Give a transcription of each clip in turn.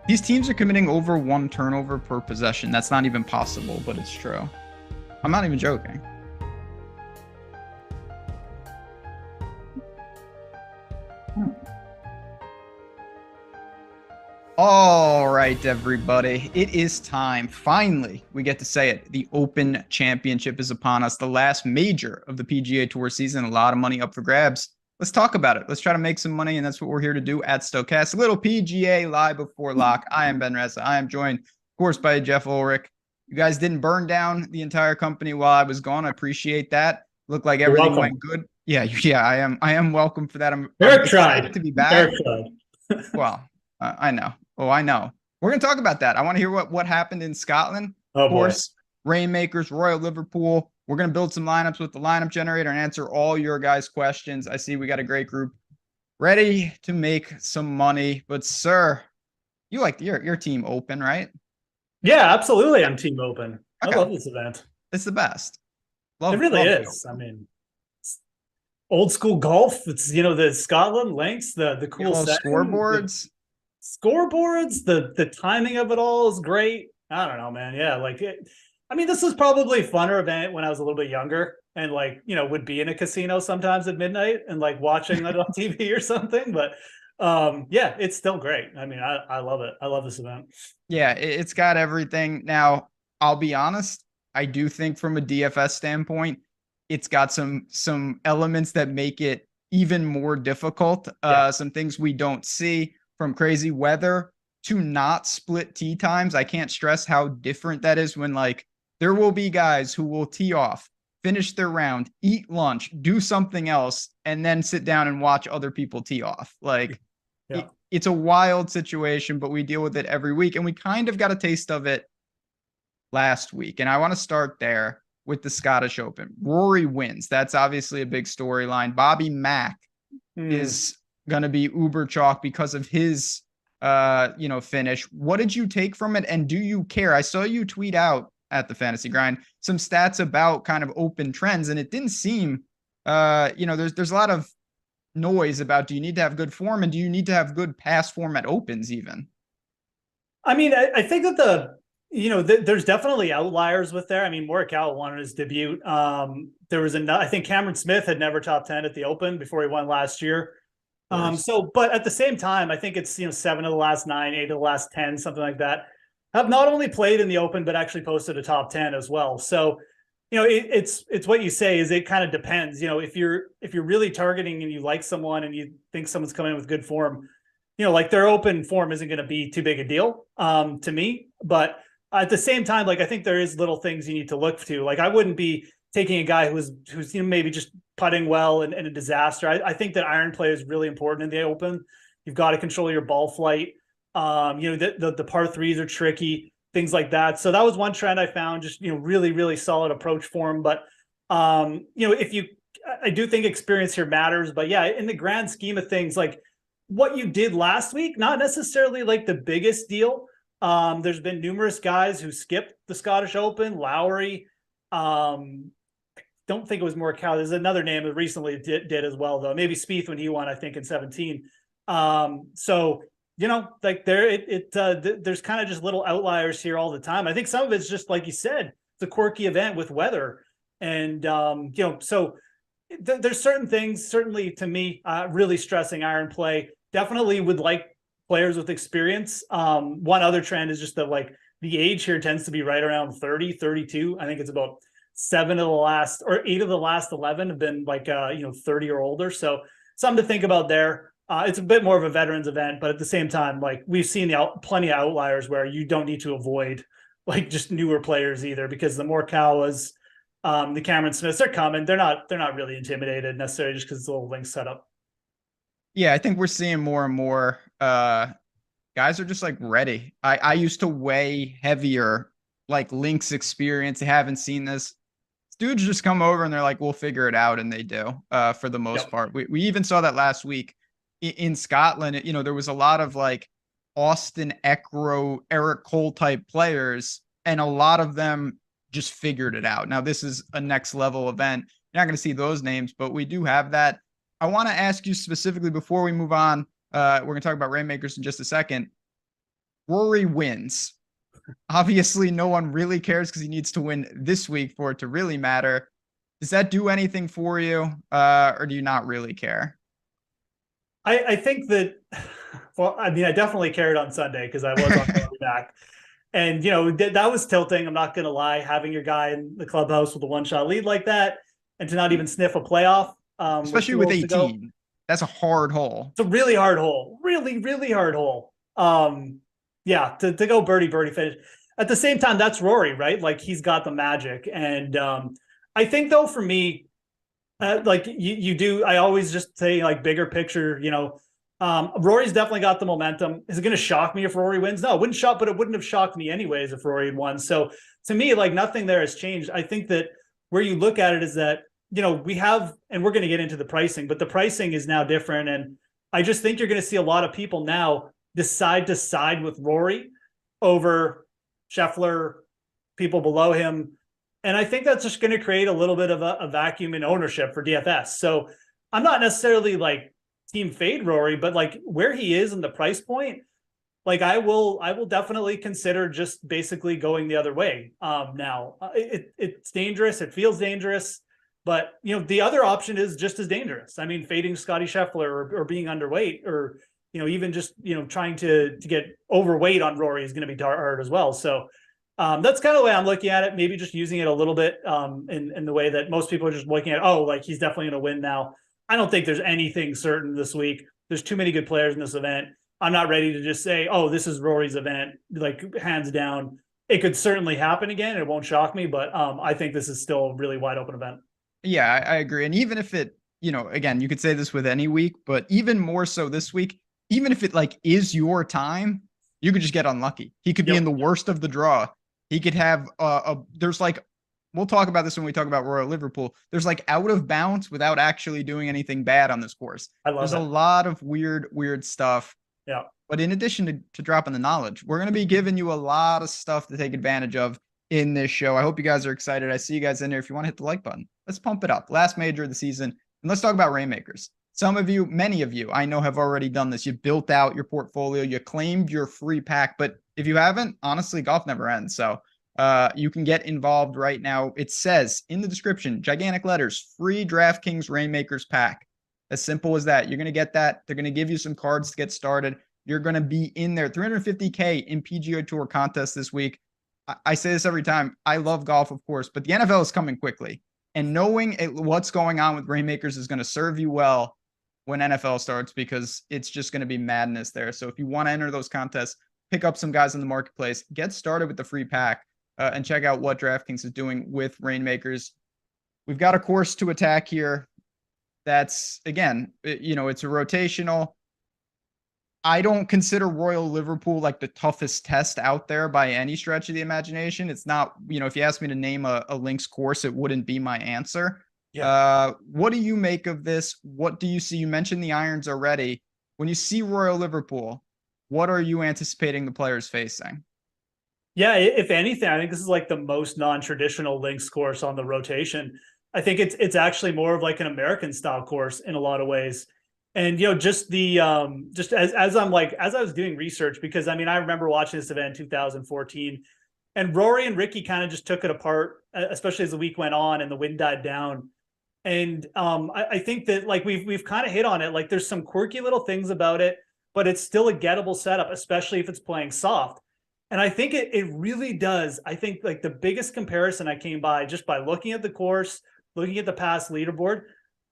These teams are committing over 1 turnover per possession. That's not even possible, but it's true. I'm not even joking. All right, everybody. It is time. Finally, we get to say it. The Open Championship is upon us. The last major of the PGA Tour season. A lot of money up for grabs. Let's talk about it. Let's try to make some money, and that's what we're here to do at Stokastic. A little PGA live before lock. I am Ben Rasa. I am joined, of course, by Geoff Ulrich. You guys didn't burn down the entire company while I was gone. I appreciate that. Looked like everything went good. Yeah, I am. I am welcome for that. I'm excited to be back. Eric tried. Well, I know. Oh, I know. We're going to talk about that. I want to hear what happened in Scotland. Oh, of course, Reignmakers, Royal Liverpool. We're going to build some lineups with the lineup generator and answer all your guys' questions. I see we got a great group ready to make some money. But, sir, you like your team Open, right? Yeah, absolutely. I'm team Open. Okay. I love this event. It's the best. It really is. I mean, old school golf. It's, the Scotland links, the cool scoreboards. Scoreboards, the timing of it all is great. I don't know, man. Yeah, this was probably a funner event when I was a little bit younger and would be in a casino sometimes at midnight and watching it on TV or something. But yeah, it's still great. I mean, I love it. I love this event. Yeah, it's got everything. Now, I'll be honest, I do think from a DFS standpoint, it's got some elements that make it even more difficult. Some things we don't see. From crazy weather to not split tee times. I can't stress how different that is when there will be guys who will tee off, finish their round, eat lunch, do something else, and then sit down and watch other people tee off. It's a wild situation, but we deal with it every week. And we kind of got a taste of it last week. And I want to start there with the Scottish Open. Rory wins. That's obviously a big storyline. Bobby Mack is going to be uber chalk because of his finish. What did you take from it, and do you care? I saw you tweet out at the Fantasy Grind some stats about kind of Open trends, and it didn't seem there's a lot of noise about, do you need to have good form, and do you need to have good past form at Opens even? I mean, I think that there's definitely outliers with there. I mean, Morikawa won his debut. There was I think Cameron Smith had never top 10 at the Open before he won last year. But at the same time, I think it's, 7 of the last 9, 8 of the last 10, something like that, have not only played in the Open, but actually posted a top 10 as well. So, it's what you say is it kind of depends. If you're really targeting and you like someone and you think someone's coming in with good form, their Open form isn't going to be too big a deal to me. But at the same time, I think there is little things you need to look to. I wouldn't be taking a guy who's maybe just putting well and a disaster. I think that iron play is really important in the Open. You've got to control your ball flight. The par threes are tricky, things like that. So that was one trend I found, just, really, really solid approach form. But, I do think experience here matters. But yeah, in the grand scheme of things, what you did last week, not necessarily the biggest deal. There's been numerous guys who skipped the Scottish Open. Lowry, don't think it was Morikawa. There's another name that recently did as well, though. Maybe Spieth when he won, I think, in 2017. There's kind of just little outliers here all the time. I think some of it's just like you said, it's a quirky event with weather, and so there's certain things. Certainly, to me, really stressing iron play. Definitely would like players with experience. One other trend is just that the age here tends to be right around 30, 32. I think it's about 8 of the last 11 have been 30 or older. So something to think about there. It's a bit more of a veterans event, but at the same time, we've seen plenty of outliers where you don't need to avoid just newer players either, because the Morikawas, the Cameron Smiths, they're coming. They're not really intimidated necessarily just because it's a little link setup. Yeah, I think we're seeing more and more guys are just ready. I used to weigh heavier links experience. They haven't seen this. Dudes just come over and they're like, we'll figure it out, and they do for the most part. We even saw that last week in Scotland. There was a lot of Austin Eckroat, Eric Cole type players, and a lot of them just figured it out. Now, this is a next level event. You're not going to see those names, but we do have that. I want to ask you specifically before we move on, We're going to talk about Reignmakers in just a second. Rory wins. Obviously, no one really cares because he needs to win this week for it to really matter. Does that do anything for you, or do you not really care? I think that, well, I mean, I definitely cared on Sunday because I was on Rory back. And, that was tilting. I'm not going to lie. Having your guy in the clubhouse with a one-shot lead like that and to not even sniff a playoff. Especially with 18. That's a hard hole. It's a really hard hole. Really, really hard hole. Yeah, to go birdie finish. At the same time, that's Rory, right? Like, he's got the magic. And I think, though, for me, like you do, I always just say, like, bigger picture, Rory's definitely got the momentum. Is it going to shock me if Rory wins? No, it wouldn't shock, but it wouldn't have shocked me anyways if Rory had won. So to me, like, nothing there has changed. I think that where you look at it is that, we have, and we're going to get into the pricing, but the pricing is now different. And I just think you're going to see a lot of people now decide to side with Rory over Scheffler, people below him. And I think that's just going to create a little bit of a vacuum in ownership for DFS. So I'm not necessarily like team fade Rory, but like where he is in the price point, like I will definitely consider just basically going the other way. Now it's dangerous. It feels dangerous, but the other option is just as dangerous. I mean, fading Scotty Scheffler or being underweight or, even just, trying to get overweight on Rory is going to be hard as well. So that's kind of the way I'm looking at it. Maybe just using it a little bit in the way that most people are just looking at, oh, like he's definitely going to win now. I don't think there's anything certain this week. There's too many good players in this event. I'm not ready to just say, oh, this is Rory's event, like hands down. It could certainly happen again. It won't shock me, but I think this is still a really wide open event. Yeah, I agree. And even if it, again, you could say this with any week, but even more so this week, even if it like is your time, you could just get unlucky. He could be in the worst of the draw. He could have there's like, we'll talk about this when we talk about Royal Liverpool. There's like out of bounds without actually doing anything bad on this course. There's a lot of weird stuff. Yeah. But in addition to dropping the knowledge, we're going to be giving you a lot of stuff to take advantage of in this show. I hope you guys are excited. I see you guys in there. If you want to hit the like button, let's pump it up. Last major of the season. And let's talk about Reignmakers. Some of you, many of you, I know have already done this. You built out your portfolio. You claimed your free pack. But if you haven't, honestly, golf never ends. So you can get involved right now. It says in the description, gigantic letters, free DraftKings Reignmakers pack. As simple as that. You're going to get that. They're going to give you some cards to get started. You're going to be in there. 350K in PGA Tour contest this week. I say this every time. I love golf, of course, but the NFL is coming quickly. And knowing what's going on with Reignmakers is going to serve you well when NFL starts because it's just going to be madness there. So if you want to enter those contests, pick up some guys in the marketplace, get started with the free pack, and check out what DraftKings is doing with Reignmakers. We've got a course to attack here. That's, again, it's a rotational. I don't consider Royal Liverpool like the toughest test out there by any stretch of the imagination. It's not, if you asked me to name a links course, it wouldn't be my answer. Yeah. What do you make of this? What do you see? You mentioned the irons already. When you see Royal Liverpool, what are you anticipating the players facing? Yeah, if anything, I think this is like the most non-traditional links course on the rotation. I think it's actually more of like an American style course in a lot of ways. And, just the, just as I was doing research, because I mean, I remember watching this event in 2014 and Rory and Ricky kind of just took it apart, especially as the week went on and the wind died down. And I think that like we've kind of hit on it. Like there's some quirky little things about it, but it's still a gettable setup, especially if it's playing soft. And I think it really does. I think like the biggest comparison I came by just by looking at the course, looking at the past leaderboard,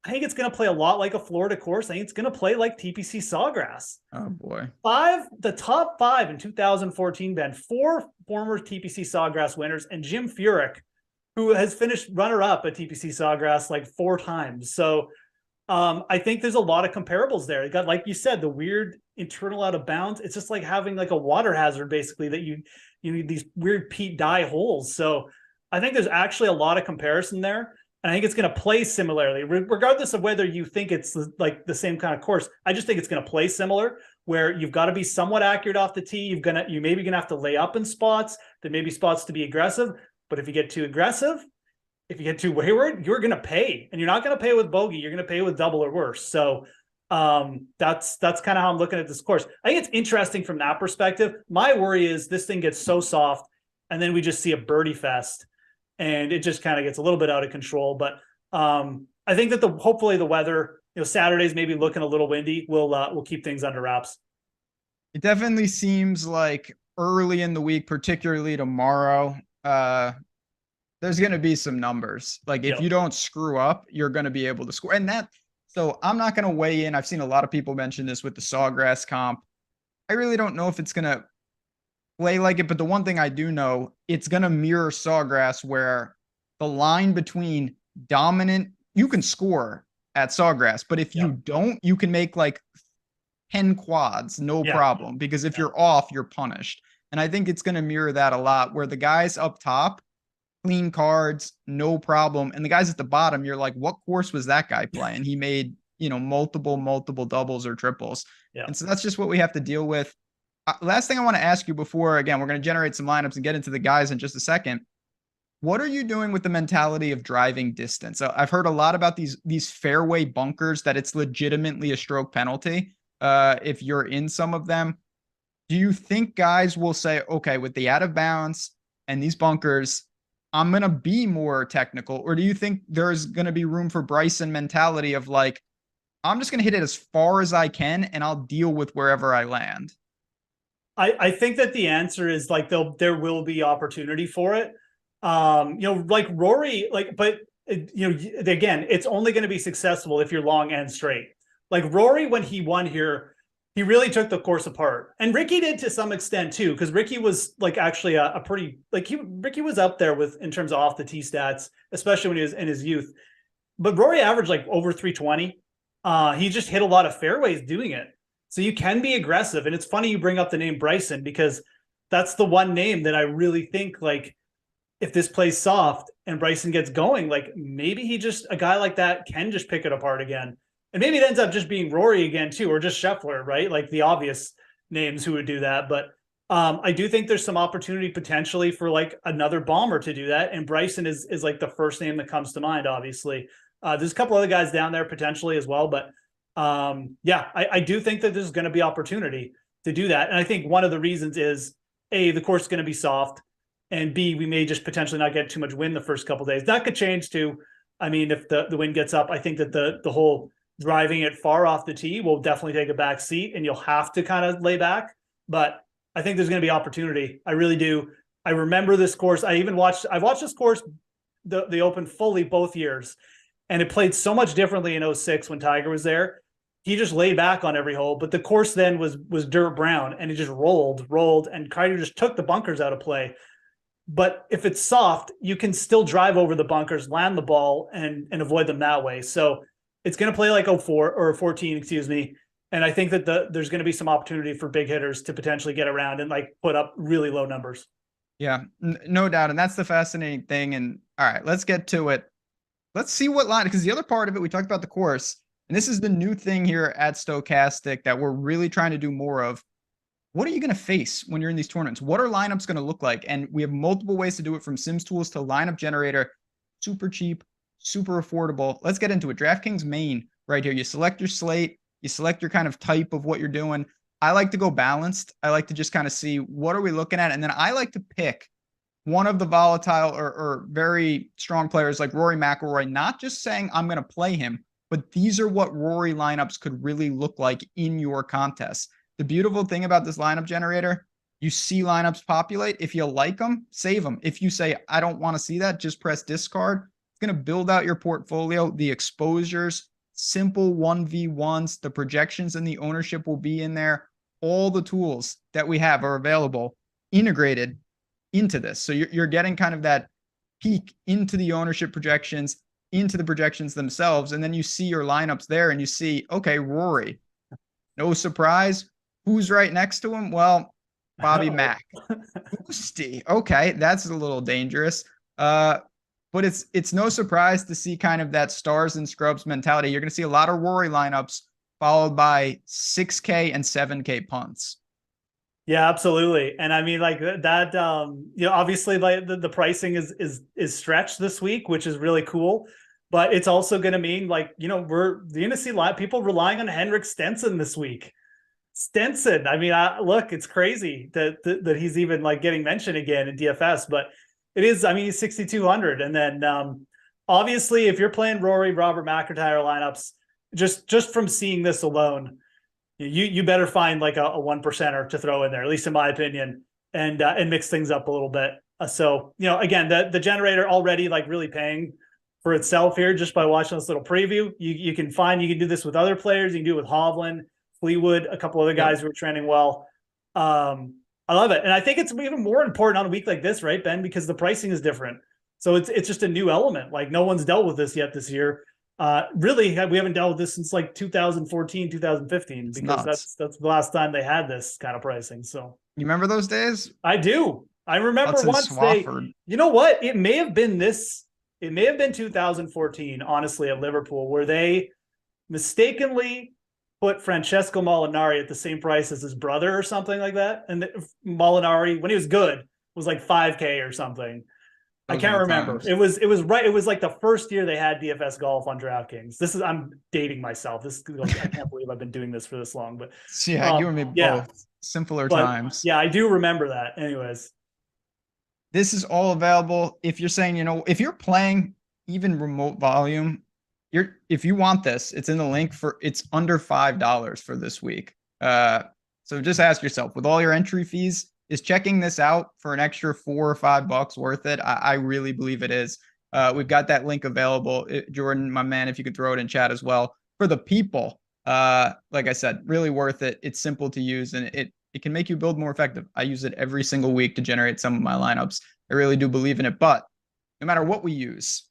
I think it's going to play a lot like a Florida course. I think it's going to play like TPC Sawgrass. Oh boy. The top 5 in 2014, Ben, 4 former TPC Sawgrass winners and Jim Furyk, who has finished runner-up at TPC Sawgrass like 4 times. So I think there's a lot of comparables there. You got, like you said, the weird internal out of bounds. It's just like having like a water hazard, basically, that you need these weird Pete Dye holes. So I think there's actually a lot of comparison there. And I think it's going to play similarly, regardless of whether you think it's like the same kind of course. I just think it's going to play similar, where you've got to be somewhat accurate off the tee. You maybe going to have to lay up in spots. There may be spots to be aggressive, but if you get too aggressive, if you get too wayward, you're going to pay, and you're not going to pay with bogey. You're going to pay with double or worse. So That's kind of how I'm looking at this course. I think it's interesting from that perspective. My worry is this thing gets so soft, and then we just see a birdie fest, and it just kind of gets a little bit out of control. But I think that hopefully the weather, Saturday's maybe looking a little windy. We'll keep things under wraps. It definitely seems like early in the week, particularly tomorrow, there's going to be some numbers. Like if you don't screw up, you're going to be able to score. So I'm not going to weigh in. I've seen a lot of people mention this with the Sawgrass comp. I really don't know if it's going to play like it, but the one thing I do know, it's going to mirror Sawgrass, where the line between dominant, you can score at Sawgrass, but if you don't, you can make like 10 quads, no problem, because if you're off, you're punished. And I think it's going to mirror that a lot, where the guys up top, clean cards, no problem. And the guys at the bottom, you're like, what course was that guy playing? He made, multiple doubles or triples. Yeah. And so that's just what we have to deal with. Last thing I want to ask you before, again, we're going to generate some lineups and get into the guys in just a second. What are you doing with the mentality of driving distance? So I've heard a lot about these fairway bunkers, that it's legitimately a stroke penalty if you're in some of them. Do you think guys will say, okay, with the out of bounds and these bunkers, I'm going to be more technical? Or do you think there's going to be room for Bryson mentality of like, I'm just going to hit it as far as I can and I'll deal with wherever I land? I think that the answer is like there will be opportunity for it. Like Rory, but again, it's only going to be successful if you're long and straight. Like Rory, when he won here, he really took the course apart, and Ricky did to some extent too, because Ricky was like actually a pretty Ricky was up there with in terms of off the tee stats, especially when he was in his youth. But Rory averaged like over 320. He just hit a lot of fairways doing it. So you can be aggressive. And it's funny you bring up the name Bryson, because that's the one name that I really think, like, if this plays soft and Bryson gets going, like maybe a guy like that can just pick it apart again. And maybe it ends up just being Rory again too, or just Scheffler, right? Like the obvious names who would do that. But I do think there's some opportunity potentially for like another bomber to do that. And Bryson is like the first name that comes to mind, obviously. There's a couple other guys down there potentially as well, but I do think that there's going to be opportunity to do that. And I think one of the reasons is A, the course is going to be soft, and B, we may just potentially not get too much wind the first couple of days. That could change too. I mean, if the wind gets up, I think that the whole driving it far off the tee will definitely take a back seat, and you'll have to kind of lay back. But I think there's going to be opportunity. I really do. I remember this course. I've watched this course, the Open fully both years, and it played so much differently in 06 when Tiger was there. He just laid back on every hole, but the course then was dirt brown, and it just rolled, and Tiger just took the bunkers out of play. But if it's soft, you can still drive over the bunkers, land the ball, and avoid them that way. So it's going to play like 04 or 14, excuse me. And I think that there's going to be some opportunity for big hitters to potentially get around and like put up really low numbers. Yeah, no doubt. And that's the fascinating thing. And all right, let's get to it. Let's see what line, because the other part of it, we talked about the course, and this is the new thing here at Stokastic that we're really trying to do more of. What are you going to face when you're in these tournaments? What are lineups going to look like? And we have multiple ways to do it, from Sims Tools to Lineup Generator. Super cheap, super affordable. Let's get into it. DraftKings main right here. You select your slate. You select your kind of type of what you're doing. I like to go balanced. I like to just kind of see what are we looking at. And then I like to pick one of the volatile or very strong players like Rory McIlroy, not just saying I'm going to play him, but these are what Rory lineups could really look like in your contest. The beautiful thing about this lineup generator, you see lineups populate. If you like them, save them. If you say, I don't want to see that, just press discard. It's going to build out your portfolio. The exposures, simple 1v1s, the projections and the ownership will be in there. All the tools that we have are available, integrated into this. So you're getting kind of that peek into the ownership projections, into the projections themselves. And then you see your lineups there and you see, okay, Rory, no surprise. Who's right next to him? Well, Bobby Mack. Boosty. Okay, that's a little dangerous. But it's no surprise to see kind of that stars and scrubs mentality. You're going to see a lot of Rory lineups followed by 6K and 7K punts. Yeah, absolutely. And I mean, like that, obviously like the pricing is stretched this week, which is really cool. but it's also going to mean like, we're going to see a lot of people relying on Henrik Stenson this week. Stenson. I mean, look, it's crazy that he's even like getting mentioned again in DFS, but it is, I mean, he's 6,200. And then obviously if you're playing Rory, Robert McIntyre lineups, just from seeing this alone, you better find like a 1%er to throw in there, at least in my opinion, and mix things up a little bit. So, again, the generator already like really paying for itself here just by watching this little preview. You can do this with other players. You can do it with Hovland, Fleetwood, a couple other guys who are trending well. I love it. And I think it's even more important on a week like this, right, Ben? Because the pricing is different. So it's just a new element. Like no one's dealt with this yet this year. Really, we haven't dealt with this since like 2014, 2015, because that's the last time they had this kind of pricing. So you remember those days? I do. I remember Hudson once Swafford. you know what? It may have been 2014, honestly, at Liverpool, where they mistakenly put Francesco Molinari at the same price as his brother or something like that. And Molinari, when he was good, was like 5K or something. I can't remember. It was right. It was like the first year they had DFS golf on DraftKings. I'm dating myself. I can't believe I've been doing this for this long, but yeah, you and me both. Simpler times. Yeah, I do remember that. Anyways, this is all available. If you're saying, if you're playing even remote volume, if you want this, it's in the link it's under $5 for this week. So just ask yourself, with all your entry fees, is checking this out for an extra $4 or $5 worth it? I really believe it is. We've got that link available. Jordan, my man, if you could throw it in chat as well. For the people, like I said, really worth it. It's simple to use, and it can make you build more effective. I use it every single week to generate some of my lineups. I really do believe in it. But no matter what we use,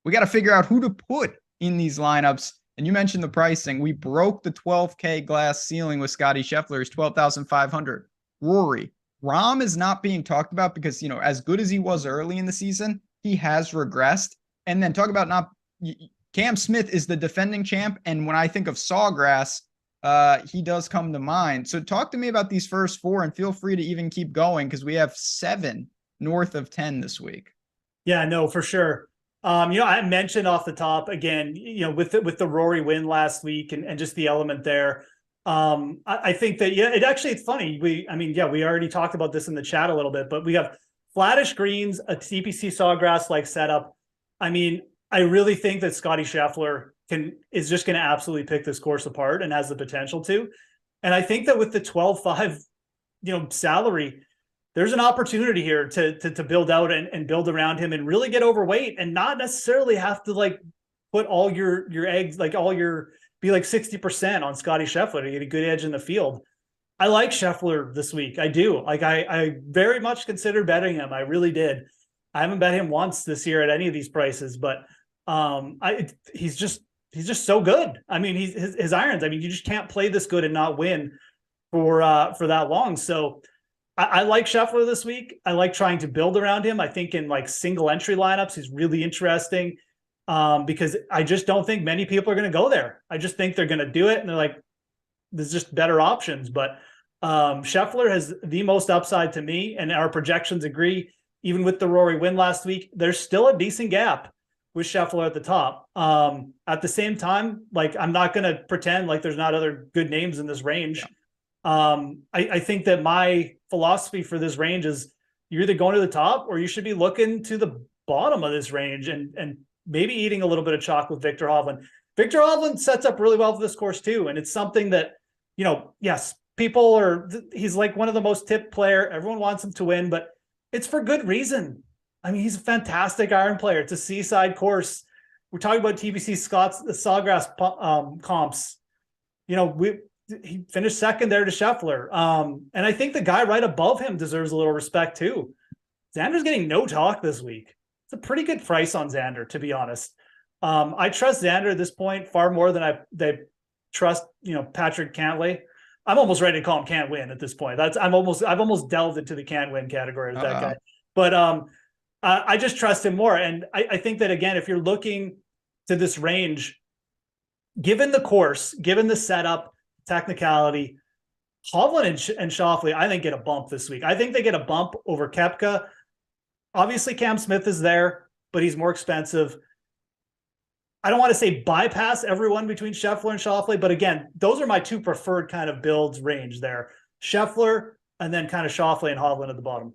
we got to figure out who to put in these lineups. And you mentioned the pricing. We broke the 12K glass ceiling with Scotty Scheffler's 12,500. Rory. Rahm is not being talked about because, as good as he was early in the season, he has regressed. And then talk about Cam Smith is the defending champ. And when I think of Sawgrass, he does come to mind. So talk to me about these first four, and feel free to even keep going because we have 7 north of 10 this week. Yeah, no, for sure. I mentioned off the top again, with the Rory win last week and just the element there. I think that, it's funny. We already talked about this in the chat a little bit, but we have flattish greens, a TPC Sawgrass like setup. I mean, I really think that Scotty Scheffler is just going to absolutely pick this course apart and has the potential to. And I think that with the 12.5, salary, there's an opportunity here to build out and build around him and really get overweight and not necessarily have to like put all your eggs, like be like 60% on Scotty Scheffler to get a good edge in the field. I like Scheffler this week. I do. Like I very much considered betting him. I really did. I haven't bet him once this year at any of these prices, but he's just so good. I mean, his irons. I mean, you just can't play this good and not win for that long. So I like Scheffler this week. I like trying to build around him. I think in like single entry lineups, he's really interesting. Because I just don't think many people are going to go there. I just think they're going to do it. And they're like, there's just better options. But Scheffler has the most upside to me, and our projections agree. Even with the Rory win last week, there's still a decent gap with Scheffler at the top. At the same time, like I'm not going to pretend like there's not other good names in this range. I think that my philosophy for this range is you're either going to the top or you should be looking to the bottom of this range and maybe eating a little bit of chalk with Victor Hovland. Victor Hovland sets up really well for this course too. And it's something that, yes, he's like one of the most tipped player. Everyone wants him to win, but it's for good reason. I mean, he's a fantastic iron player. It's a seaside course. We're talking about TBC Sawgrass comps. He finished second there to Scheffler. And I think the guy right above him deserves a little respect too. Xander's getting no talk this week. It's a pretty good price on Xander, to be honest. I trust Xander at this point far more than I trust, Patrick Cantlay. I'm almost ready to call him can't win at this point. I've almost delved into the can't win category with that guy. But I just trust him more. And I think that, again, if you're looking to this range, given the course, given the setup, technicality, Hovland and Schauffele, I think, get a bump this week. I think they get a bump over Koepka. Obviously, Cam Smith is there, but he's more expensive. I don't want to say bypass everyone between Scheffler and Schauffele, but again, those are my two preferred kind of builds range there. Scheffler and then kind of Schauffele and Hovland at the bottom.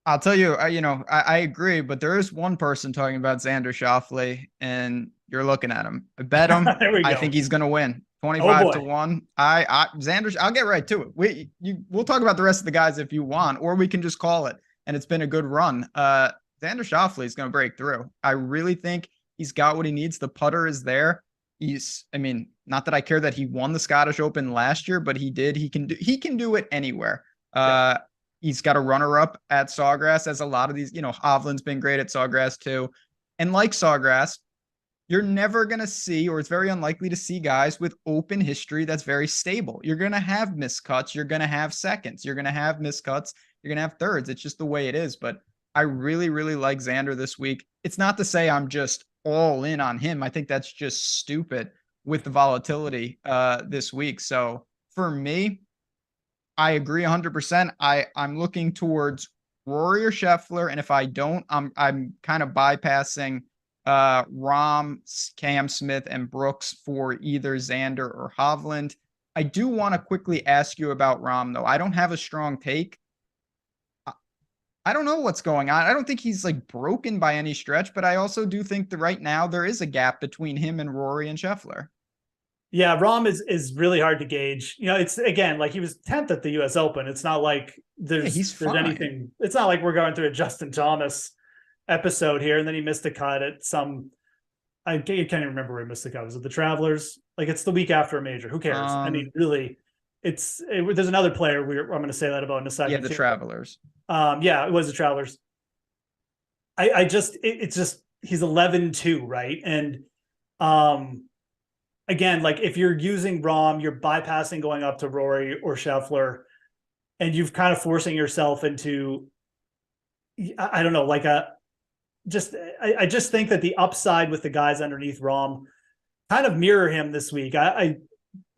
I'll tell you, I agree, but there is one person talking about Xander Schauffele, and you're looking at him. I bet him. There we go. I think he's going to win. Oh, 25 to boy. 1. Xander, I'll get right to it. We'll talk about the rest of the guys if you want, or we can just call it. And it's been a good run. Xander Schauffele is going to break through. I really think he's got what he needs. The putter is there. Not that I care that he won the Scottish Open last year, but he did. He can do it anywhere. Yeah. He's got a runner-up at Sawgrass, as a lot of these, Hovland's been great at Sawgrass too. And like Sawgrass, you're never going to see, or it's very unlikely to see, guys with open history that's very stable. You're going to have miscuts. You're going to have seconds. You're going to have miscuts. You're going to have thirds. It's just the way it is. But I really, really like Xander this week. It's not to say I'm just all in on him. I think that's just stupid with the volatility this week. So for me, I agree 100%. I'm looking towards Rory or Scheffler, and if I don't, I'm kind of bypassing Rahm, Cam Smith, and Brooks for either Xander or Hovland. I do want to quickly ask you about Rahm, though. I don't have a strong take. I don't know what's going on. I don't think he's like broken by any stretch, but I also do think that right now there is a gap between him and Rory and Scheffler. Yeah, Rahm is really hard to gauge. It's again like he was 10th at the U.S. Open. It's not like there's anything. It's not like we're going through a Justin Thomas episode here, and then he missed a cut at some. I can't even remember where he missed the cut. Was it the Travelers? Like it's the week after a major. Who cares? Really, there's another player I'm going to say that about in a second. Yeah, the Travelers. Yeah, it was the Travelers. It's just he's 11-2, right? And again, like if you're using Rahm, you're bypassing going up to Rory or Scheffler, and you've kind of forcing yourself into, I don't know, like I just think that the upside with the guys underneath Rahm kind of mirror him this week. I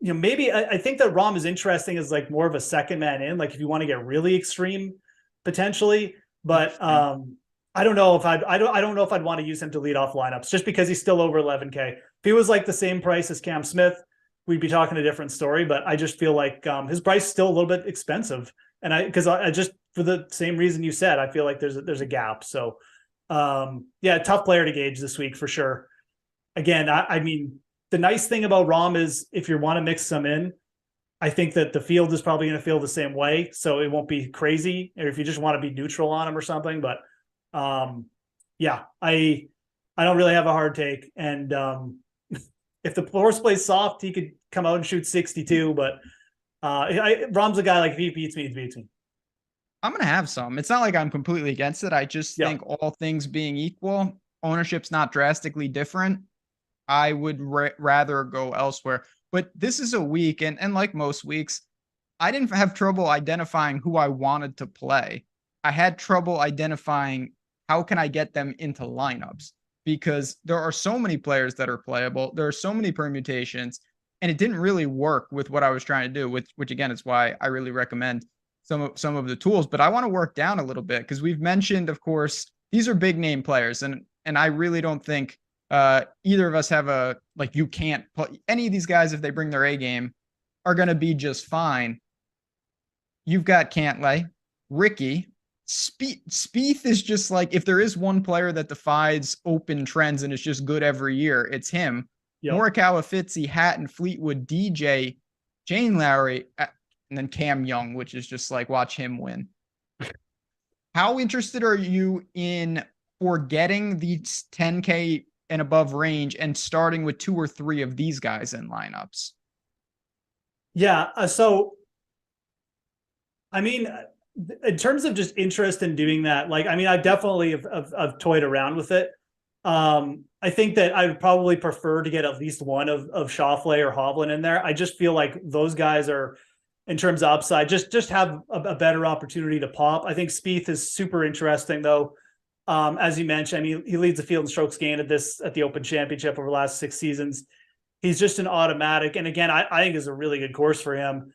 think that Rahm is interesting as like more of a second man in, like if you want to get really extreme potentially, but I don't know if I don't know if I'd want to use him to lead off lineups just because he's still over 11K. If he was like the same price as Cam Smith, we'd be talking a different story. But I just feel like his price is still a little bit expensive, and I just for the same reason you said, I feel like there's a gap. So tough player to gauge this week for sure. Again, the nice thing about Rahm is if you want to mix some in, I think that the field is probably going to feel the same way, so it won't be crazy. Or if you just want to be neutral on him or something, but I don't really have a hard take. And if the horse plays soft, he could come out and shoot 62. But Rahm's a guy, like if he beats me, he beats me. I'm going to have some. It's not like I'm completely against it. I just think all things being equal, ownership's not drastically different. I would rather go elsewhere. But this is a week, and like most weeks, I didn't have trouble identifying who I wanted to play. I had trouble identifying how can I get them into lineups, because there are so many players that are playable. There are so many permutations, and it didn't really work with what I was trying to do, which again is why I really recommend some of the tools. But I want to work down a little bit because we've mentioned, of course, these are big name players, and I really don't think either of us have you can't play any of these guys. If they bring their A game, are going to be just fine. You've got Cantlay, Ricky, Spieth is just like, if there is one player that defies open trends and is just good every year, it's him. Yep. Morikawa, Fitzy, Hatton, Fleetwood, DJ, Shane Lowry, and then Cam Young, which is just like, watch him win. How interested are you in forgetting the 10K and above range and starting with 2 or 3 of these guys in lineups? Yeah. In terms of just interest in doing that, I definitely have toyed around with it. I think that I would probably prefer to get at least one of Schauffele or Hovland in there. I just feel like those guys are, in terms of upside, just have a better opportunity to pop. I think Spieth is super interesting though. As you mentioned, he leads the field in strokes gained at the Open Championship over the last 6 seasons. He's just an automatic. And again, I think is a really good course for him.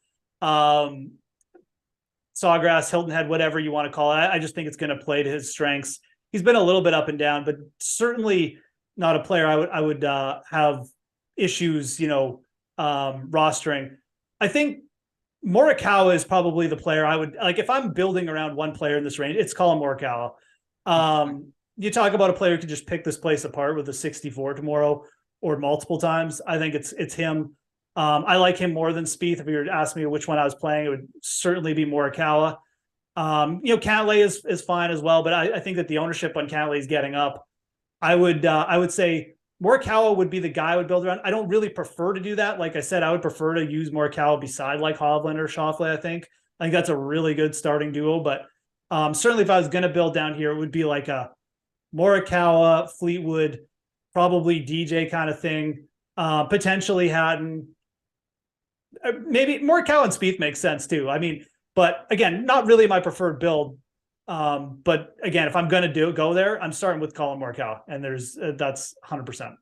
Sawgrass, Hilton Head, whatever you want to call it. I just think it's going to play to his strengths. He's been a little bit up and down, but certainly not a player I would have issues, rostering. I think Morikawa is probably the player I would like if I'm building around one player in this range. It's Colin Morikawa. You talk about a player who could just pick this place apart with a 64 tomorrow or multiple times. I think it's him. I like him more than Spieth. If you were to ask me which one I was playing, it would certainly be Morikawa. Cantlay is fine as well, but I think that the ownership on Cantlay is getting up. I would say Morikawa would be the guy I would build around. I don't really prefer to do that. Like I said, I would prefer to use Morikawa beside like Hovland or Schauffele. I think that's a really good starting duo. But certainly, if I was going to build down here, it would be like a Morikawa, Fleetwood, probably DJ kind of thing. Potentially Hatton. Maybe Morikawa and Spieth makes sense too. I mean, but again, not really my preferred build. But again, if I'm going to go there, I'm starting with Colin Morikawa, and that's 100%.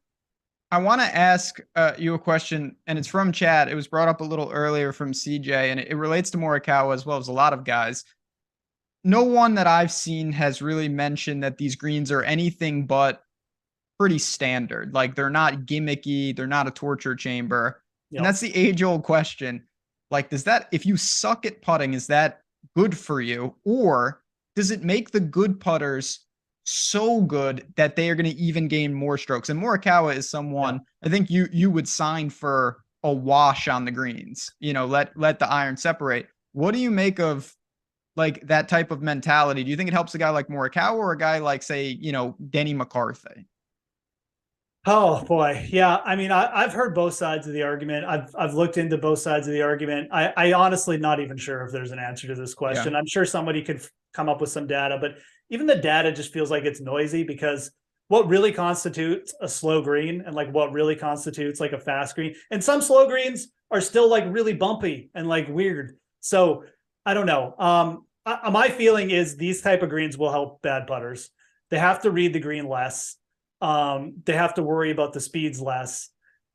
I want to ask you a question, and it's from chat. It was brought up a little earlier from CJ, and it relates to Morikawa as well as a lot of guys. No one that I've seen has really mentioned that these greens are anything but pretty standard. Like, they're not gimmicky, they're not a torture chamber. Yep. And that's the age-old question. Like, if you suck at putting, is that good for you? Or does it make the good putters so good that they are going to even gain more strokes? And Morikawa is someone, I think you would sign for a wash on the greens, let the iron separate. What do you make of like that type of mentality? Do you think it helps a guy like Morikawa or a guy like, say, Denny McCarthy? Oh boy. Yeah. I mean, I've heard both sides of the argument. I've looked into both sides of the argument. I honestly not even sure if there's an answer to this question. Yeah. I'm sure somebody could come up with some data, but even the data just feels like it's noisy, because what really constitutes a slow green and like what really constitutes like a fast green, and some slow greens are still like really bumpy and like weird. So I don't know. My feeling is these type of greens will help bad putters. They have to read the green less. They have to worry about the speeds less.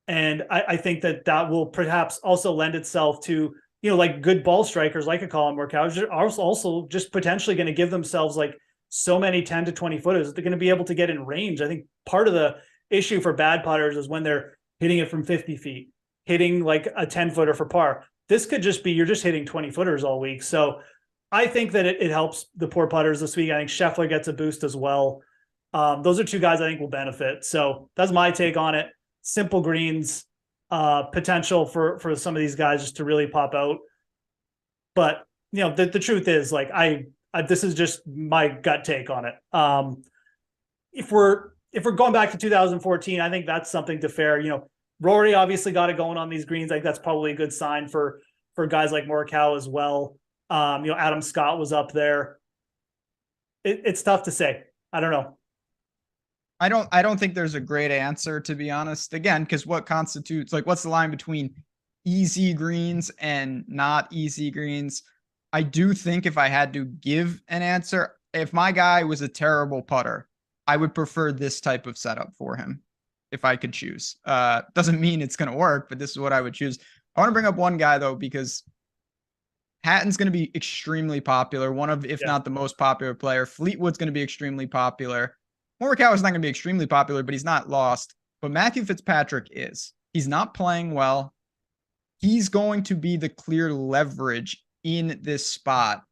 And I think that will perhaps also lend itself to, like good ball strikers like a Colin Morikawa are also just potentially going to give themselves like so many 10 to 20 footers that they're going to be able to get in range. I think part of the issue for bad putters is when they're hitting it from 50 feet, hitting like a 10 footer for par. This could just be, you're just hitting 20 footers all week. So I think that it helps the poor putters this week. I think Scheffler gets a boost as well. Those are two guys I think will benefit. So that's my take on it. Simple greens, potential for some of these guys just to really pop out. But the truth is, like, this is just my gut take on it. If we're going back to 2014, I think that's something to fair. Rory obviously got it going on these greens. I think that's probably a good sign for guys like Morikawa as well. Adam Scott was up there. It's tough to say. I don't know. I don't think there's a great answer, to be honest. Again, because what constitutes, like, what's the line between easy greens and not easy greens? I do think if I had to give an answer, if my guy was a terrible putter, I would prefer this type of setup for him if I could choose. Doesn't mean it's going to work, but this is what I would choose. I want to bring up one guy, though, because Hatton's going to be extremely popular. One of, if not the most popular player. Fleetwood's going to be extremely popular. Morikawa's not going to be extremely popular, but he's not lost. But Matthew Fitzpatrick is. He's not playing well. He's going to be the clear leverage in this spot.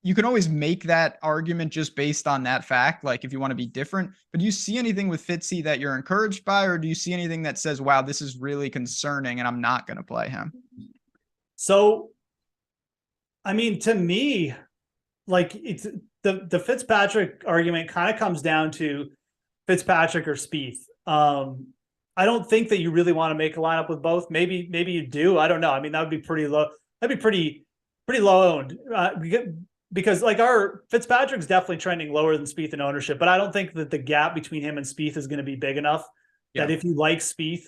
You can always make that argument just based on that fact, like if you want to be different. But do you see anything with Fitzy that you're encouraged by, or do you see anything that says, wow, this is really concerning and I'm not going to play him? So, I mean, to me, like, it's the Fitzpatrick argument kind of comes down to Fitzpatrick or Spieth. I don't think that you really want to make a lineup with both. Maybe you do. I don't know. I mean, that would be pretty low. That'd be pretty low owned. Because like our Fitzpatrick's definitely trending lower than Spieth in ownership, but I don't think that the gap between him and Spieth is going to be big enough that if you like Spieth,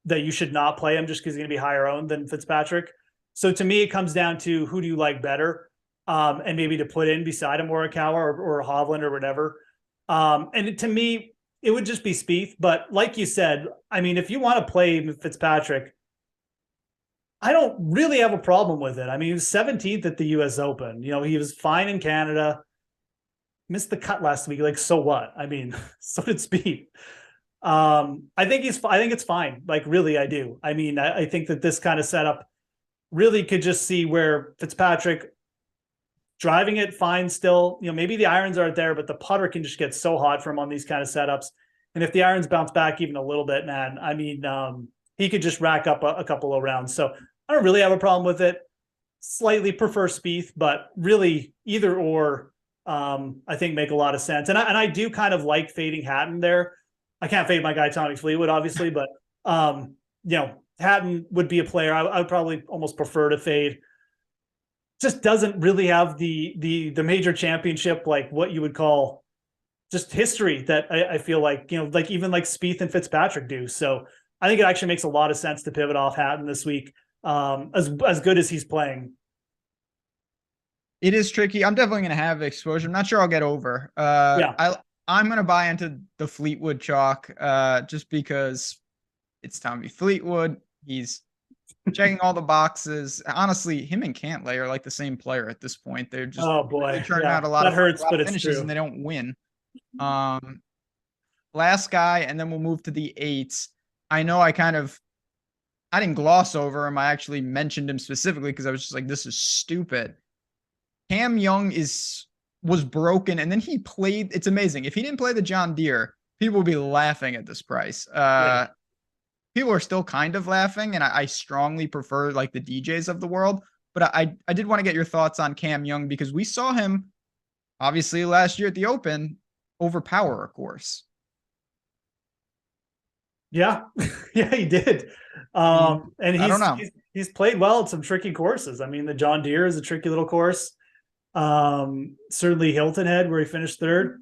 that you should not play him just because he's going to be higher owned than Fitzpatrick. So to me, it comes down to who do you like better, and maybe to put in beside a Morikawa or a Hovland or whatever. And to me, it would just be Spieth. But like you said, I mean, if you want to play Fitzpatrick, I don't really have a problem with it. I mean, he was 17th at the U.S. Open. He was fine in Canada. missed the cut last week. Like, so what? I mean, so did Spieth. I think it's fine. Like, really, I do. I mean, I think that this kind of setup really could just see where Fitzpatrick driving it fine still. Maybe the irons aren't there, but the putter can just get so hot for him on these kind of setups. And if the irons bounce back even a little bit, man, I mean, he could just rack up a couple of rounds. So I don't really have a problem with it. Slightly prefer Spieth, but really either or, I think make a lot of sense. And I do kind of like fading Hatton there. I can't fade my guy Tommy Fleetwood, obviously, but Hatton would be a player I would probably almost prefer to fade. Just doesn't really have the major championship, like what you would call just history that I feel like, like even like Spieth and Fitzpatrick do. So I think it actually makes a lot of sense to pivot off Hatton this week. As good as he's playing. It is tricky. I'm definitely going to have exposure. I'm not sure I'll get over. I'm going to buy into the Fleetwood chalk just because it's Tommy Fleetwood. He's checking all the boxes. Honestly, him and Cantlay are like the same player at this point. They're just really turning out a lot of finishes and they don't win. Last guy, and then we'll move to the eights. I know I didn't gloss over him. I actually mentioned him specifically because I was just like, this is stupid. Cam Young was broken, and then he played. It's amazing. If he didn't play the John Deere, people would be laughing at this price. People are still kind of laughing, and I strongly prefer like the DJs of the world. But I did want to get your thoughts on Cam Young because we saw him obviously last year at the Open overpower a course. Yeah, yeah, he did. And I don't know. He's played well at some tricky courses. I mean, the John Deere is a tricky little course. Certainly Hilton Head, where he finished third.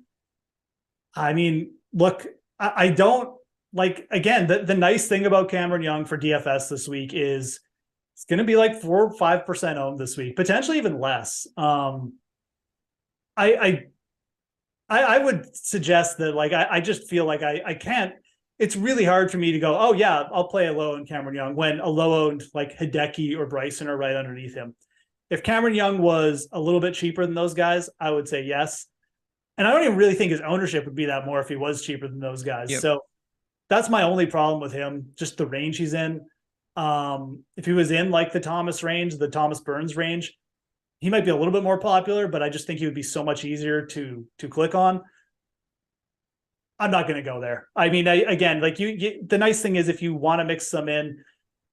I mean, look, I don't like, again, the nice thing about Cameron Young for DFS this week is it's going to be like 4 or 5% owned this week, potentially even less. I would suggest that, like, I just feel like I can't. It's really hard for me to go, oh yeah, I'll play a low owned Cameron Young when a low owned like Hideki or Bryson are right underneath him. If Cameron Young was a little bit cheaper than those guys, I would say yes. And I don't even really think his ownership would be that more if he was cheaper than those guys. Yep. So that's my only problem with him, just the range he's in. If he was in like the Thomas range, the Thomas Burns range, he might be a little bit more popular, but I just think he would be so much easier to click on. I'm not going to go there. I mean, again, like the nice thing is if you want to mix some in,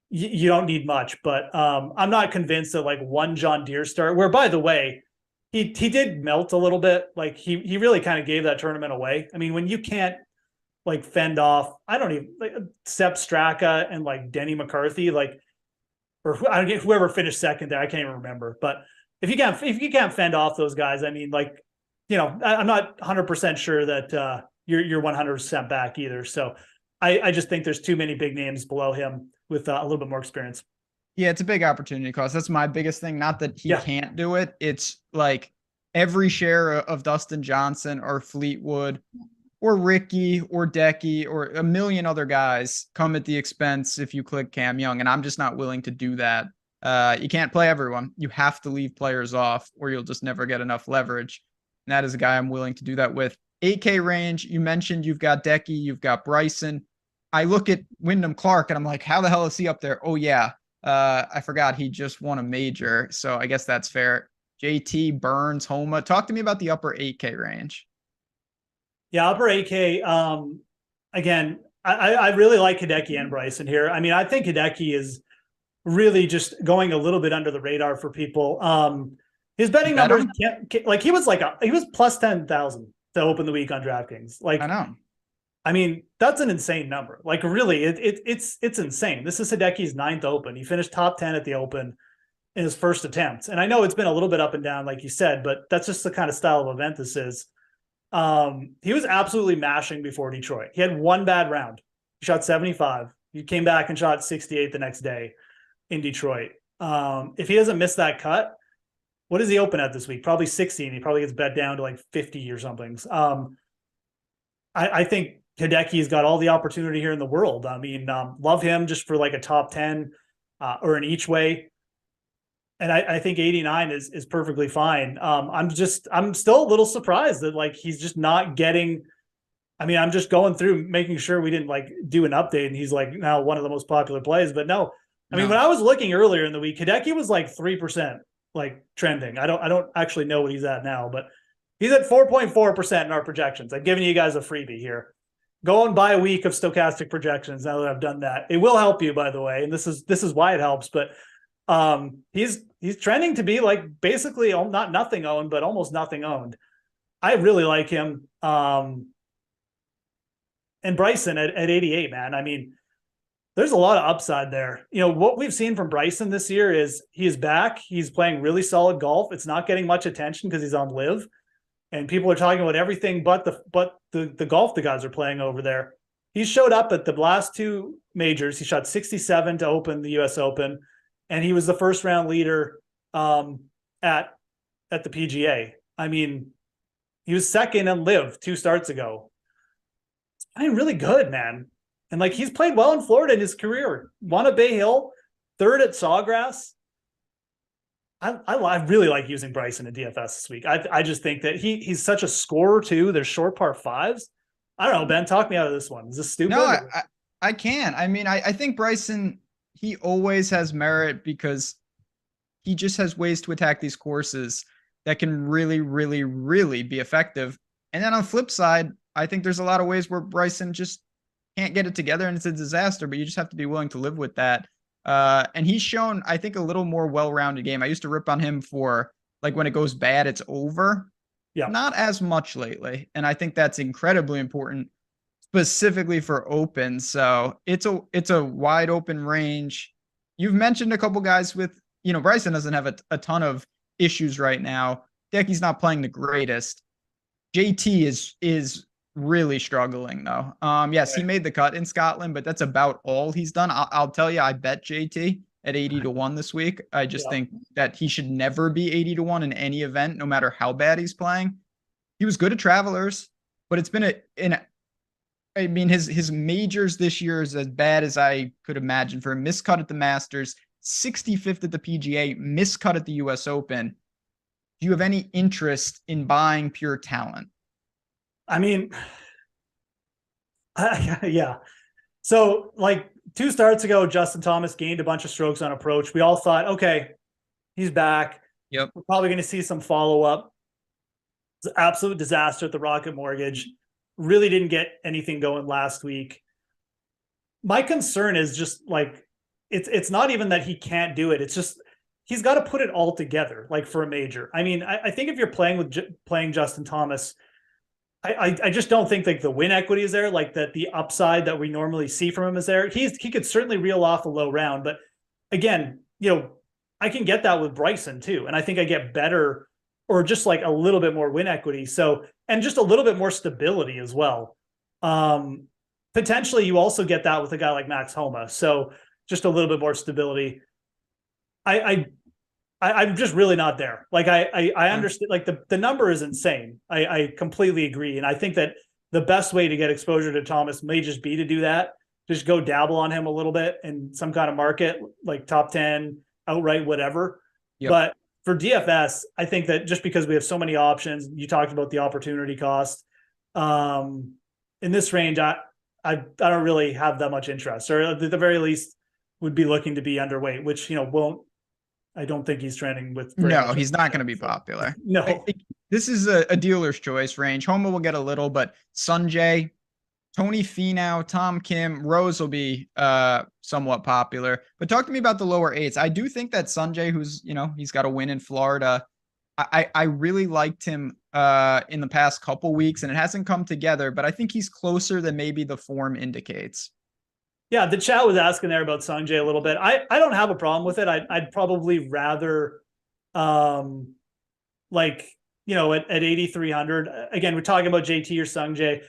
you don't need much, but I'm not convinced that like one John Deere start, where by the way, he did melt a little bit. Like he really kind of gave that tournament away. I mean, when you can't like fend off, I don't even like Sepp Straka and like Denny McCarthy, like, or whoever finished second there, I can't even remember. But if you can't fend off those guys, I mean, like, I'm not 100% sure that you're 100% back either. So I just think there's too many big names below him with a little bit more experience. Yeah, it's a big opportunity cost. That's my biggest thing. Not that he can't do it. It's like every share of Dustin Johnson or Fleetwood or Ricky or Decky or a million other guys come at the expense if you click Cam Young. And I'm just not willing to do that. You can't play everyone. You have to leave players off or you'll just never get enough leverage. And that is a guy I'm willing to do that with. 8K range, you mentioned you've got Decky, you've got Bryson. I look at Wyndham Clark and I'm like, how the hell is he up there? Oh, yeah. I forgot he just won a major. So I guess that's fair. JT, Burns, Homa. Talk to me about the upper 8K range. Yeah, upper 8K. Again, I really like Hideki and Bryson here. I mean, I think Hideki is really just going a little bit under the radar for people. His betting numbers, like he was plus 10,000 to open the week on DraftKings. Like, I know. I mean, that's an insane number. Like, really, it's insane. This is Hideki's 9th Open. He finished top 10 at the Open in his first attempt. And I know it's been a little bit up and down, like you said, but that's just the kind of style of event this is. He was absolutely mashing before Detroit. He had one bad round. He shot 75. He came back and shot 68 the next day in Detroit. If he doesn't miss that cut, what does he open at this week? Probably 60, and he probably gets bet down to like 50 or something. I think Hideki's got all the opportunity here in the world. I mean, love him just for like a top 10 or an each way. And I think 89 is perfectly fine. I'm still a little surprised that like he's just not getting. I mean, I'm just going through making sure we didn't like do an update, and he's like now one of the most popular plays. But no, I mean, when I was looking earlier in the week, Hideki was like 3% like trending. I don't actually know what he's at now, but he's at 4.4% in our projections. I'm giving you guys a freebie here. Go and buy a week of Stokastic projections now that I've done that. It will help you, by the way, and this is why it helps. But he's trending to be like basically not nothing owned, but almost nothing owned. I really like him. And Bryson at 88, man. I mean, there's a lot of upside there. You know, what we've seen from Bryson this year is he's back. He's playing really solid golf. It's not getting much attention because he's on live. And people are talking about everything but the golf the guys are playing over there. He showed up at the last two majors. He shot 67 to open the US Open. And he was the first round leader at the PGA. I mean, he was second in live 2 starts ago. It's playing really good, man. And like he's played well in Florida in his career. Won at Bay Hill, 3rd at Sawgrass. I really like using Bryson in DFS this week. I just think that he's such a scorer too. There's short par 5s. I don't know, Ben, talk me out of this one. Is this stupid? No, I can. I mean, I think Bryson, he always has merit because he just has ways to attack these courses that can really, really, really be effective. And then on the flip side, I think there's a lot of ways where Bryson just can't get it together and it's a disaster, but you just have to be willing to live with that. And he's shown, I think, a little more well-rounded game. I used to rip on him for like when it goes bad, it's over. Yeah. Not as much lately. And I think that's incredibly important, specifically for open. So it's a wide open range. You've mentioned a couple guys with, you know, Bryson doesn't have a ton of issues right now. Hideki's not playing the greatest. JT is really struggling though. Yes, he made the cut in Scotland, but that's about all he's done. I'll tell you, I bet JT at 80-1 this week. I just think that he should never be 80-1 in any event, no matter how bad he's playing. He was good at Travelers, but it's been I mean, his majors this year is as bad as I could imagine for him. Miscut at the Masters, 65th at the PGA, miscut at the US Open. Do you have any interest in buying pure talent? I mean, yeah. So like 2 starts ago, Justin Thomas gained a bunch of strokes on approach. We all thought, okay, he's back. Yep. We're probably going to see some follow-up. It's an absolute disaster at the Rocket Mortgage. Really didn't get anything going last week. My concern is just like, it's not even that he can't do it. It's just, he's got to put it all together, like for a major. I mean, I think if you're playing Justin Thomas, I just don't think like the win equity is there, like that the upside that we normally see from him is there. He could certainly reel off a low round, but again, you know, I can get that with Bryson too. And I think I get better or just like a little bit more win equity. So, and just a little bit more stability as well. Potentially you also get that with a guy like Max Homa. So just a little bit more stability. I'm just really not there. Like I understand, like the number is insane. I completely agree. And I think that the best way to get exposure to Thomas may just be to do that. Just go dabble on him a little bit in some kind of market, like top 10, outright, whatever. Yep. But for DFS, I think that just because we have so many options, you talked about the opportunity cost. In this range, I don't really have that much interest, or at the very least would be looking to be underweight, which, you know, I don't think he's trending with. No, he's not going to be popular. No, this is a dealer's choice range. Homa will get a little, but Sungjae, Tony Finau, Tom Kim, Rose will be somewhat popular. But talk to me about the lower 8s. I do think that Sungjae, who's, you know, he's got a win in Florida. I really liked him in the past couple weeks, and it hasn't come together, but I think he's closer than maybe the form indicates. Yeah, the chat was asking there about Sungjae a little bit. I don't have a problem with it. I'd probably rather, like, you know, at 8,300. Again, we're talking about JT or Sungjae.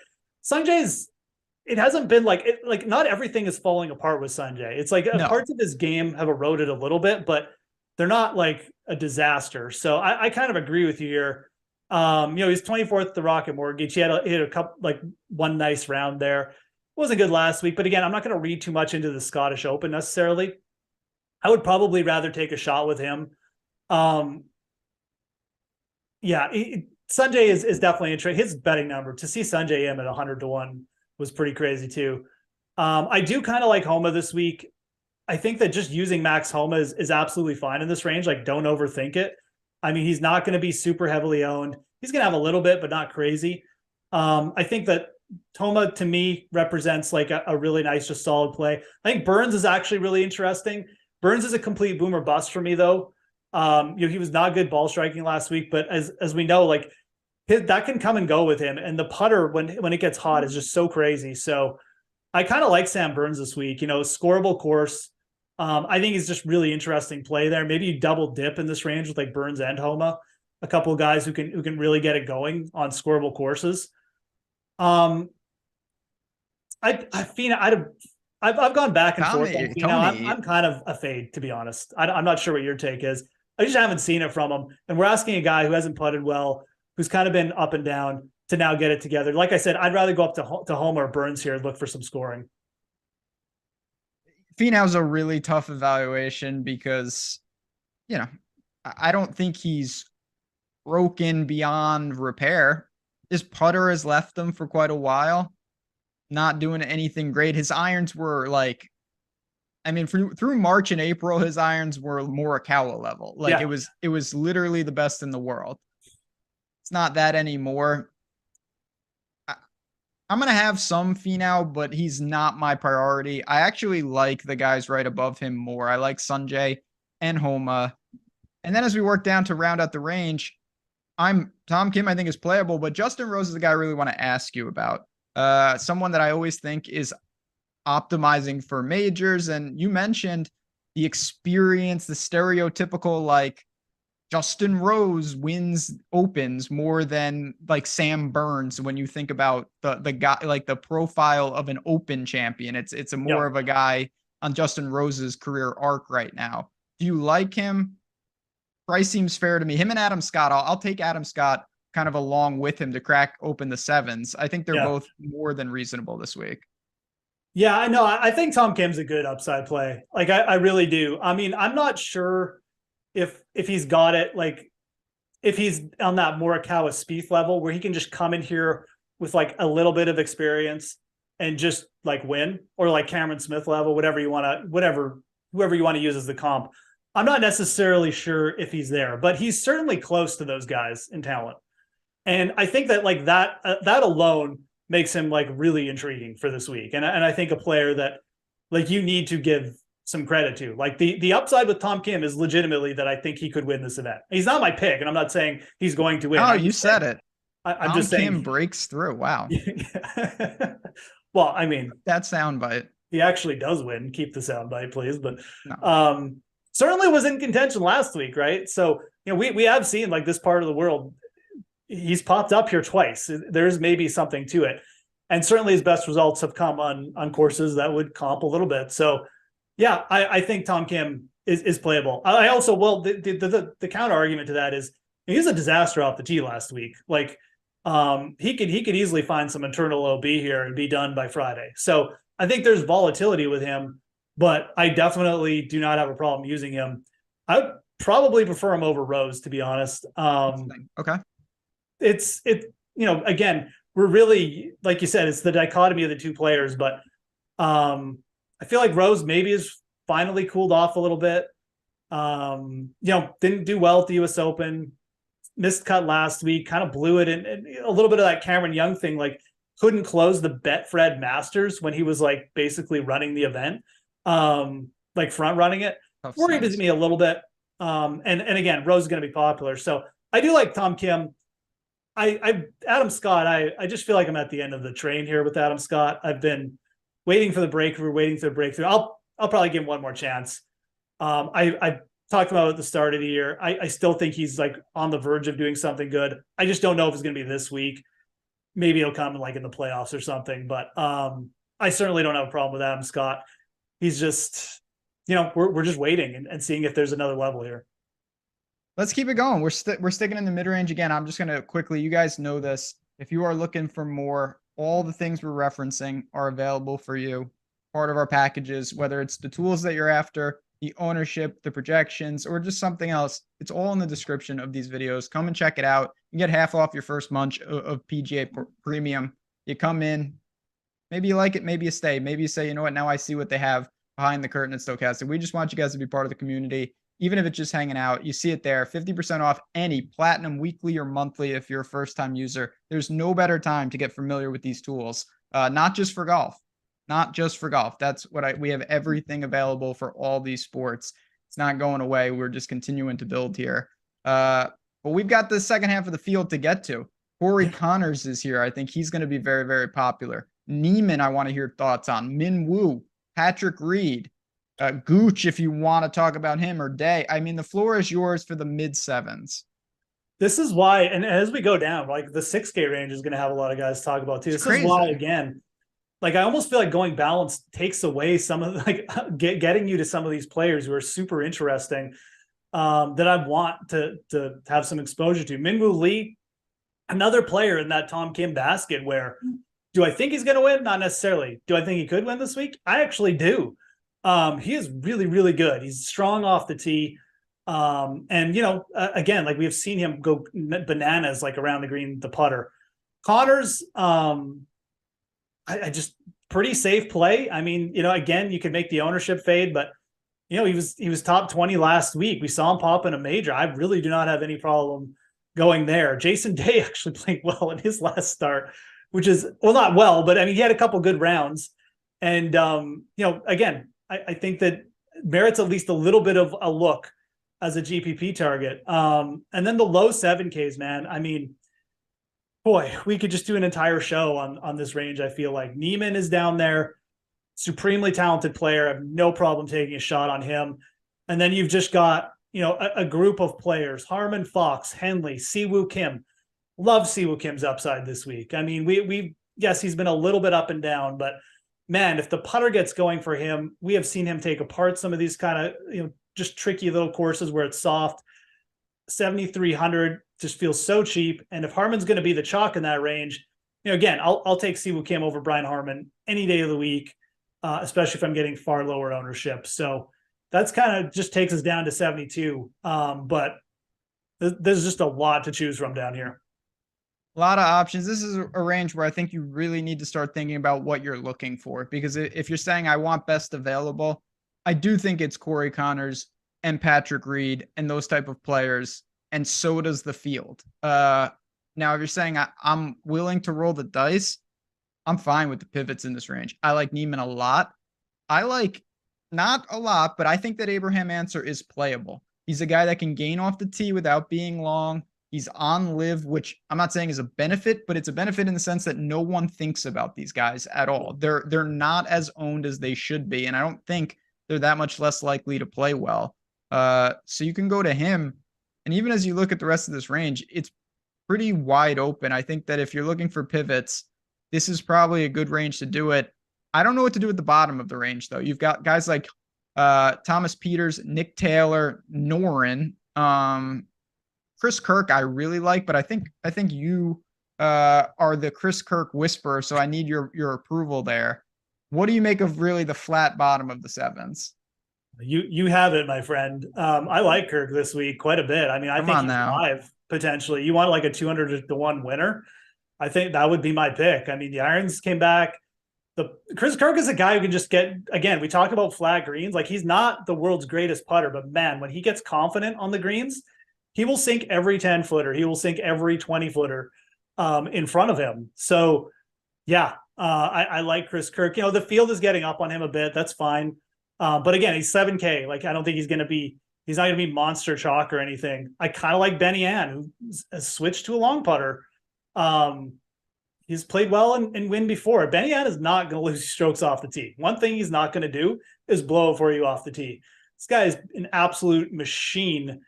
Sungjae's, it hasn't been like not everything is falling apart with Sungjae. It's like parts of his game have eroded a little bit, but they're not like a disaster. So I kind of agree with you here. You know, he's 24th at the Rocket Mortgage. He had a couple, like one nice round there. Wasn't good last week, but again, I'm not going to read too much into the Scottish Open necessarily. I would probably rather take a shot with him Um, yeah, Sanjay is definitely interesting. His betting number to see Sanjay M at 100-1 was pretty crazy too. I do kind of like Homa this week. I think that just using Max Homa is absolutely fine in this range. Like, don't overthink it. I mean, he's not going to be super heavily owned. He's going to have a little bit, but not crazy. I think that Homa to me represents like a really nice, just solid play. I think Burns is actually really interesting. Burns is a complete boomer bust for me though. He was not good ball striking last week, but as we know, like that can come and go with him. And the putter when it gets hot is just so crazy. So I kind of like Sam Burns this week. Scoreable course. I think he's just really interesting play there. Maybe you double dip in this range with like Burns and Homa, a couple of guys who can really get it going on scoreable courses. I've gone back and forth. I'm kind of a fade, to be honest. I'm not sure what your take is. I just haven't seen it from him. And we're asking a guy who hasn't putted well, who's kind of been up and down, to now get it together. Like I said, I'd rather go up to Homa or Burns here and look for some scoring. Finau's a really tough evaluation because, I don't think he's broken beyond repair. His putter has left him for quite a while, not doing anything great. His irons were like, through March and April, his irons were Morikawa level. Like it was literally the best in the world. It's not that anymore. I'm going to have some Finau, but he's not my priority. I actually like the guys right above him more. I like Sanjay and Homa. And then as we work down to round out the range, Tom Kim, I think, is playable, but Justin Rose is the guy I really want to ask you about. Someone that I always think is optimizing for majors. And you mentioned the experience, the stereotypical, like, Justin Rose wins opens more than like Sam Burns when you think about the guy, like the profile of an open champion. It's a more of a guy on Justin Rose's career arc right now. Do you like him? Price seems fair to me. Him and Adam Scott, I'll take Adam Scott kind of along with him to crack open the sevens. I think they're both more than reasonable this week. Yeah, I know. I think Tom Kim's a good upside play. Like I really do. I mean, I'm not sure if he's got it, like if he's on that Morikawa Spieth level where he can just come in here with like a little bit of experience and just like win, or like Cameron Smith level, whoever you want to use as the comp. I'm not necessarily sure if he's there, but he's certainly close to those guys in talent. And I think that like that alone makes him like really intriguing for this week. And I think a player that like you need to give some credit to. Like the upside with Tom Kim is legitimately that I think he could win this event. He's not my pick, and I'm not saying he's going to win. Oh, you said it. I'm just saying Kim breaks through. Wow. Well, I mean, that soundbite. He actually does win. Keep the soundbite, please. But certainly was in contention last week, right? So we have seen like this part of the world. He's popped up here twice. There's maybe something to it, and certainly his best results have come on courses that would comp a little bid. So. Yeah, I think Tom Kim is playable. I also, well, the counter argument to that is he was a disaster off the tee last week. Like, he could easily find some internal OB here and be done by Friday. So I think there's volatility with him, but I definitely do not have a problem using him. I would probably prefer him over Rose, to be honest. Okay. Again, we're really, like you said, it's the dichotomy of the two players, but I feel like Rose maybe has finally cooled off a little bit. Didn't do well at the US Open, missed cut last week, kind of blew it. And a little bit of that Cameron Young thing, like couldn't close the Betfred Masters when he was like basically running the event, like front running it. Worried me a little bit. And again, Rose is going to be popular. So I do like Tom Kim. Adam Scott, I just feel like I'm at the end of the train here with Adam Scott. I've been waiting for the breakthrough. I'll probably give him one more chance. I talked about it at the start of the year. I still think he's like on the verge of doing something good. I just don't know if it's going to be this week. Maybe it'll come like in the playoffs or something. But I certainly don't have a problem with Adam Scott. He's just, we're just waiting and seeing if there's another level here. Let's keep it going. We're sticking in the mid range again. I'm just going to quickly, you guys know this. If you are looking for more, all the things we're referencing are available for you. Part of our packages, whether it's the tools that you're after the ownership, the projections, or just something else, it's all in the description of these videos. Come and check it out. You get half off your first month of PGA Premium. You come in, maybe you like it, maybe you stay. Maybe you say, you know what, now I see what they have behind the curtain at Stokastic. We just want you guys to be part of the community, even if it's just hanging out. You see it there, 50% off any platinum weekly or monthly if you're a first-time user. There's no better time to get familiar with these tools, not just for golf. Not just for golf. That's what we have everything available for all these sports. It's not going away. We're just continuing to build here. But we've got the second half of the field to get to. Corey Connors is here. I think he's going to be very, very popular. Neiman, I want to hear thoughts on. Min Woo, Patrick Reed, Gooch, if you want to talk about him, or Day. I mean, the floor is yours for the mid-sevens. This is why, and as we go down, like the 6K range is going to have a lot of guys to talk about too. This is why, again, like I almost feel like going balanced takes away some of like getting you to some of these players who are super interesting that I want to have some exposure to. Min-Woo Lee, another player in that Tom Kim basket where do I think he's going to win? Not necessarily. Do I think he could win this week? I actually do. He is really, really good. He's strong off the tee. And, you know, again, like we have seen him go bananas like around the green, the putter. Connors, I just pretty safe play. I mean, you know, again, you could make the ownership fade, but you know, he was top 20 last week. We saw him pop in a major. I really do not have any problem going there. Jason Day actually played well in his last start, which is, well, not well, but I mean, he had a couple good rounds. And, you know, again, I think that merits at least a little bit of a look as a GPP target. And then the low 7Ks, man. I mean, boy, we could just do an entire show on this range. I feel like Neiman is down there, supremely talented player. I have no problem taking a shot on him. And then you've just got, you know, a group of players, Harmon, Fox, Henley, Siwoo Kim. Love Siwoo Kim's upside this week. I mean, yes, he's been a little bit up and down, but man, if the putter gets going for him, we have seen him take apart some of these kind of, you know, just tricky little courses where it's soft. 7,300 just feels so cheap. And if Harmon's going to be the chalk in that range, you know, again, I'll take Siwoo Kim over Brian Harmon any day of the week, especially if I'm getting far lower ownership. So that's kind of just takes us down to 72. But there's just a lot to choose from down here. A lot of options. This is a range where I think you really need to start thinking about what you're looking for, because if you're saying I want best available, I do think it's Corey Connors and Patrick Reed and those type of players, and so does the field. Now, if you're saying I'm willing to roll the dice, I'm fine with the pivots in this range. I like Neiman a lot. I like not a lot, but I think that Abraham Answer is playable. He's a guy that can gain off the tee without being long. He's on live, which I'm not saying is a benefit, but it's a benefit in the sense that no one thinks about these guys at all. They're not as owned as they should be, and I don't think they're that much less likely to play well. So you can go to him, and even as you look at the rest of this range, it's pretty wide open. I think that if you're looking for pivots, this is probably a good range to do it. I don't know what to do at the bottom of the range, though. You've got guys like Thomas Peters, Nick Taylor, Noren, Chris Kirk I really like, but I think you are the Chris Kirk whisperer, so I need your approval there. What do you make of really the flat bottom of the sevens? You have it, my friend. I like Kirk this week quite a bit. I mean, I think he's live potentially. You want like a 200-1 winner? I think that would be my pick. I mean, the irons came back. The Chris Kirk is a guy who can just get, again, we talk about flat greens. Like, he's not the world's greatest putter, but man, when he gets confident on the greens, he will sink every 10-footer. He will sink every 20-footer in front of him. So, yeah, I like Chris Kirk. You know, the field is getting up on him a bit. That's fine. But again, he's 7K. Like, I don't think he's not going to be monster chalk or anything. I kind of like Benny Ann, who has switched to a long putter. He's played well and win before. Benny Ann is not going to lose strokes off the tee. One thing he's not going to do is blow it for you off the tee. This guy is an absolute machine. And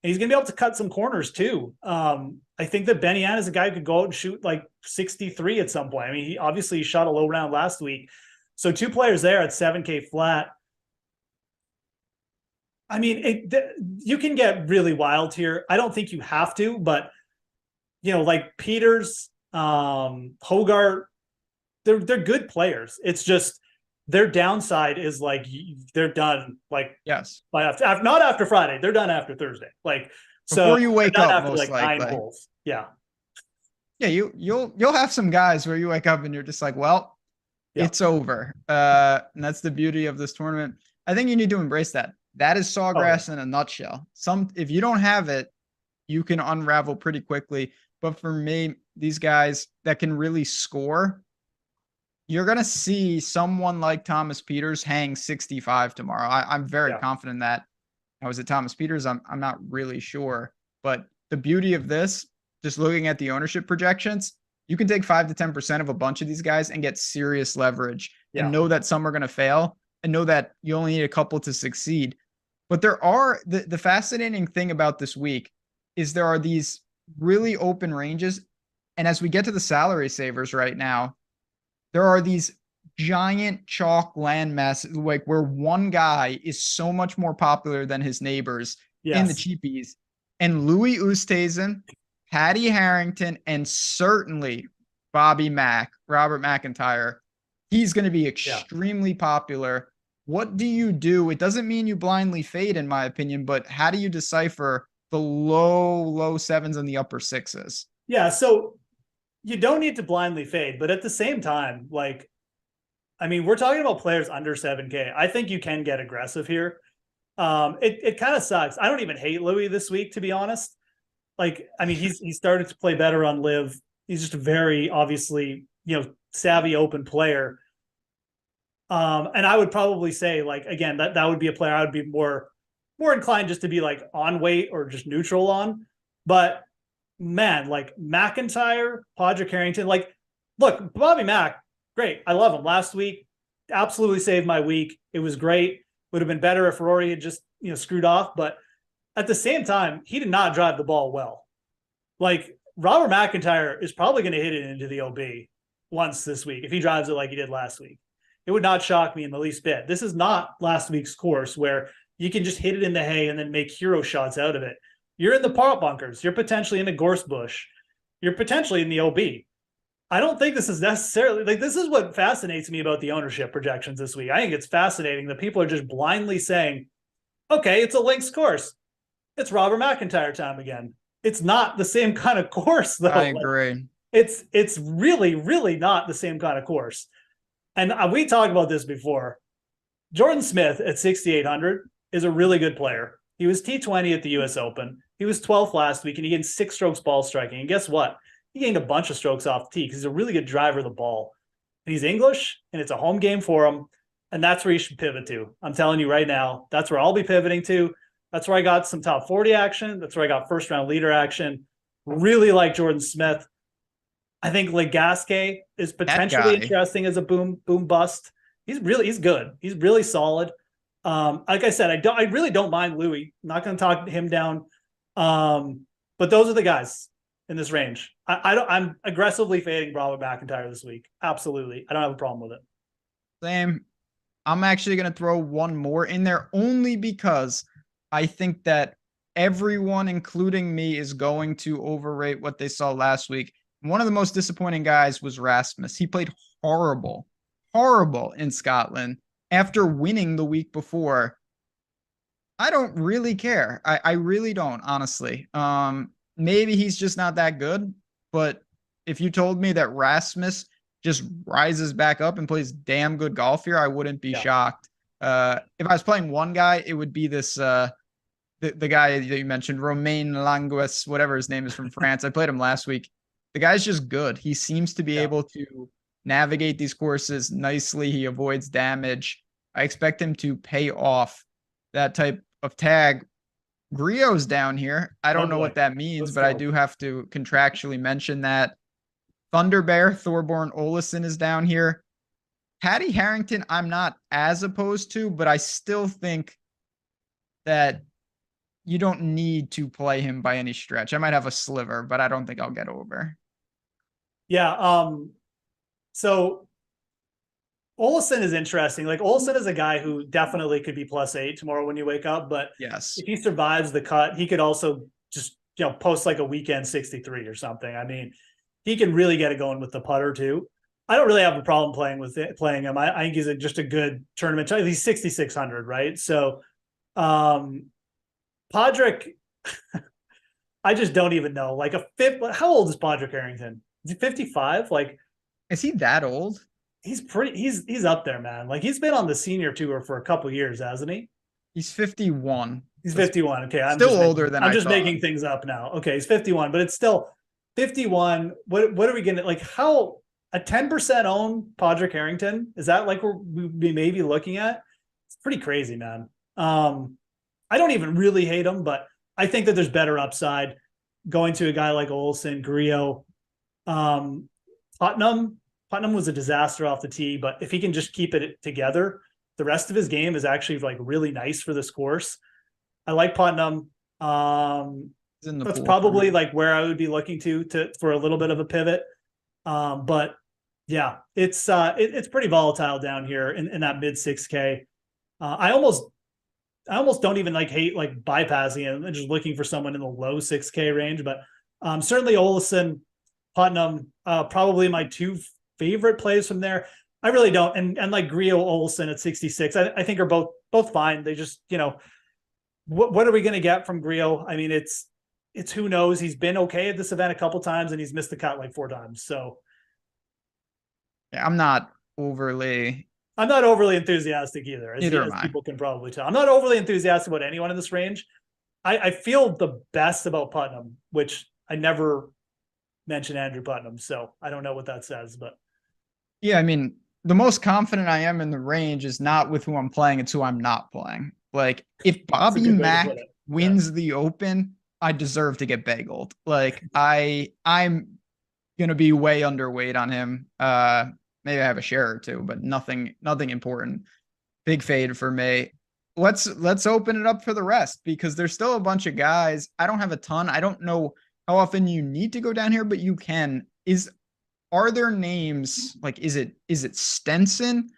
he's going to be able to cut some corners too. I think that Benny Ann is a guy who could go out and shoot like 63 at some point. I mean, he obviously shot a low round last week. So two players there at 7K flat. I mean, you can get really wild here. I don't think you have to, but you know, like Peters, Hogarth, they're good players. It's just their downside is like they're done. Like Yes. by after, not after Friday, they're done after Thursday. Like Before you wake up, after most like 9 likely. holes. Yeah. Yeah, you'll have some guys where you wake up and you're just like, well, it's over. And that's the beauty of this tournament. I think you need to embrace that. That is Sawgrass in a nutshell. If you don't have it, you can unravel pretty quickly. But for me, these guys that can really score, you're going to see someone like Thomas Pieters hang 65 tomorrow. I'm very confident in that. Now, is it Thomas Pieters? I'm not really sure. But the beauty of this, just looking at the ownership projections, you can take 5 to 10% of a bunch of these guys and get serious leverage and know that some are going to fail and know that you only need a couple to succeed. But there are the fascinating thing about this week is there are these really open ranges. And as we get to the salary savers right now, there are these giant chalk land masses, like where one guy is so much more popular than his neighbors in the cheapies. And Louis Oosthuizen, Patty Harrington, and certainly Bobby Mack, Robert McIntyre, he's going to be extremely popular. What do you do? It doesn't mean you blindly fade, in my opinion, but how do you decipher the low sevens and the upper sixes? Yeah, so you don't need to blindly fade, but at the same time, like, I mean, we're talking about players under 7K. I think you can get aggressive here. It kind of sucks. I don't even hate Louis this week, to be honest. Like, I mean, he started to play better on Live. He's just a very obviously, savvy open player. And I would probably say, like, again, that would be a player I would be more inclined just to be like on weight or just neutral on. But man, like McIntyre, Padraig Harrington, like, look, Bobby Mack, great. I love him. Last week, absolutely saved my week. It was great. Would have been better if Rory had just, screwed off. But at the same time, he did not drive the ball well. Like, Robert McIntyre is probably going to hit it into the OB once this week if he drives it like he did last week. It would not shock me in the least bit. This is not last week's course where you can just hit it in the hay and then make hero shots out of it. You're in the pot bunkers. You're potentially in the gorse bush. You're potentially in the OB. I don't think this is necessarily, like, this is what fascinates me about the ownership projections this week. I think it's fascinating that people are just blindly saying, okay, it's a links course. It's Robert McIntyre time again. It's not the same kind of course, though. I agree. Like, it's really, really not the same kind of course. And we talked about this before. Jordan Smith at 6,800 is a really good player. He was T20 at the US Open. He was 12th last week, and he gained 6 strokes ball striking. And guess what? He gained a bunch of strokes off the tee because he's a really good driver of the ball. And he's English, and it's a home game for him. And that's where you should pivot to. I'm telling you right now, that's where I'll be pivoting to. That's where I got some top 40 action. That's where I got first round leader action. Really like Jordan Smith. I think Legasque is potentially interesting as a boom bust. He's good. He's really solid. Like I said, I really don't mind Louis. I'm not going to talk him down. But those are the guys in this range. I'm aggressively fading Robert McIntyre this week. Absolutely. I don't have a problem with it. Same. I'm actually going to throw one more in there only because I think that everyone, including me, is going to overrate what they saw last week. One of the most disappointing guys was Rasmus. He played horrible in Scotland after winning the week before. I don't really care. I really don't, honestly. Maybe he's just not that good, but if you told me that Rasmus just rises back up and plays damn good golf here, I wouldn't be shocked. If I was playing one guy, it would be this the guy that you mentioned, Romain Langues, whatever his name is, from France. I played him last week. The guy's just good. He seems to be able to navigate these courses nicely. He avoids damage. I expect him to pay off that type of tag. Griot's down here. I don't know what that means, but I do have to contractually mention that. Thunder Bear, Thorborn Olesen is down here. Patty Harrington, I'm not as opposed to, but I still think that you don't need to play him by any stretch. I might have a sliver, but I don't think I'll get over. Yeah. So Olesen is interesting. Like, Olesen is a guy who definitely could be +8 tomorrow when you wake up, but yes, if he survives the cut, he could also just, post like a weekend 63 or something. I mean, he can really get it going with the putter too. I don't really have a problem playing him. I think he's just a good tournament. He's 6,600, right? So, Podrick, I just don't even know. Like a fifth. How old is Podrick Harrington? Is he 55? Like, is he that old? He's up there, man. Like he's been on the senior tour for a couple years, hasn't he? He's 51. He's 51. Okay, I'm still older than I'm just making things up now. Okay, he's 51, but it's still 51. What are we gonna like? How a 10% own Podrick Harrington? Is that like we may be looking at? It's pretty crazy, man. I don't even really hate him, but I think that there's better upside going to a guy like Olsen, Grillo, Putnam. Putnam was a disaster off the tee, but if he can just keep it together, the rest of his game is actually like really nice for this course. I like Putnam. That's probably like where I would be looking to for a little bit of a pivot. But yeah, it's pretty volatile down here in that mid 6K. I almost don't even like hate like bypassing him and just looking for someone in the low 6K range. But certainly Olsen, Putnam, probably my two favorite plays from there. I really don't. And like Grillo, Olsen at 66, I think are both fine. They just, what are we going to get from Grillo? I mean, it's who knows. He's been okay at this event a couple times and he's missed the cut like 4 times. So yeah, I'm not overly enthusiastic either, as people can probably tell. I'm not overly enthusiastic about anyone in this range. I feel the best about Putnam, which I never mentioned Andrew Putnam. So I don't know what that says, but yeah, I mean, the most confident I am in the range is not with who I'm playing, it's who I'm not playing. Like if Bobby Mack wins the Open, I deserve to get bageled. Like I'm going to be way underweight on him. Maybe I have a share or two, but nothing important. Big fade for me. Let's open it up for the rest because there's still a bunch of guys. I don't have a ton. I don't know how often you need to go down here, but you can. Are there names like is it Stenson?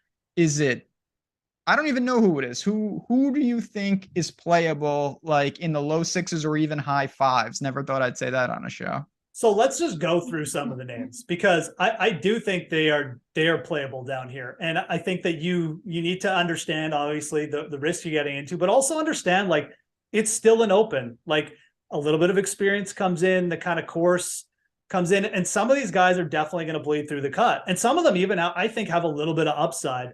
I don't even know who it is. Who do you think is playable like in the low 6s or even high 5s? Never thought I'd say that on a show. So let's just go through some of the names because I do think they are playable down here. And I think that you need to understand obviously the risk you're getting into, but also understand like it's still an Open. Like a little bit of experience comes in, the kind of course comes in, and some of these guys are definitely going to bleed through the cut. And some of them even I think have a little bit of upside.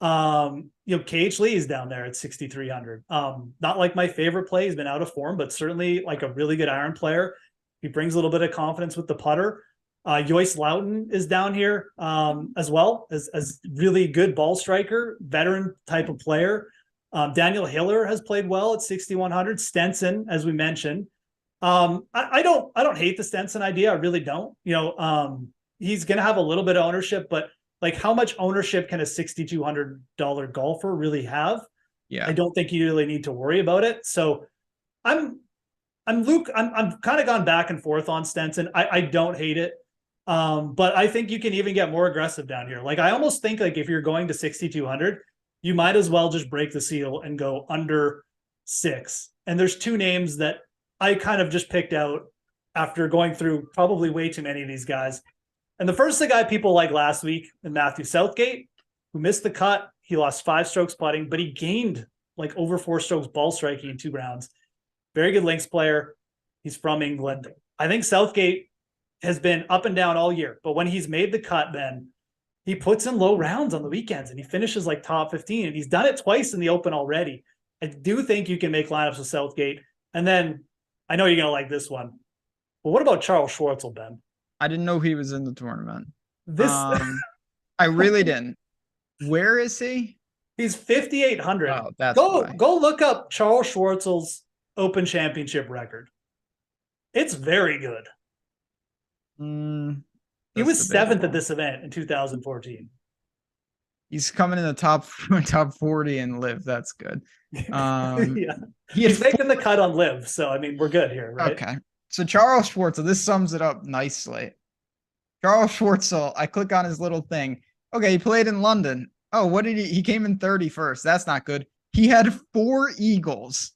KH Lee is down there at 6,300. Not like my favorite play. He's been out of form, but certainly like a really good iron player. He brings a little bit of confidence with the putter. Joyce Loughton is down here as well as really good ball striker, veteran type of player. Daniel Hiller has played well at 6,100. Stenson, as we mentioned. I don't hate the Stenson idea. I really don't. He's going to have a little bit of ownership, but like how much ownership can a $6,200 golfer really have? Yeah, I don't think you really need to worry about it. So I'm kind of gone back and forth on Stenson. I don't hate it. But I think you can even get more aggressive down here. Like I almost think like if you're going to 6,200, you might as well just break the seal and go under 6. And there's 2 names that I kind of just picked out after going through probably way too many of these guys. And the first, the guy people like last week, Matthew Southgate, who missed the cut. He lost 5 strokes putting, but he gained like over 4 strokes ball striking in 2 rounds. Very good links player. He's from England. I think Southgate has been up and down all year, but when he's made the cut, then he puts in low rounds on the weekends and he finishes like top 15. And he's done it twice in the Open already. I do think you can make lineups with Southgate. And then I know you're going to like this one. But what about Charles Schwartzel, Ben? I didn't know he was in the tournament. I really didn't. Where is he? He's 5,800. Oh, that's go look up Charles Schwartzel's Open Championship record. It's very good. He was 7th at this event in 2014. He's coming in the top 40 and Live. That's good. Yeah. He's making the cut on Live. So, I mean, we're good here, right? Okay. So Charles Schwartzel, this sums it up nicely. Charles Schwartzel, I click on his little thing. Okay, he played in London. Oh, what did he came in 31st. That's not good. He had 4 eagles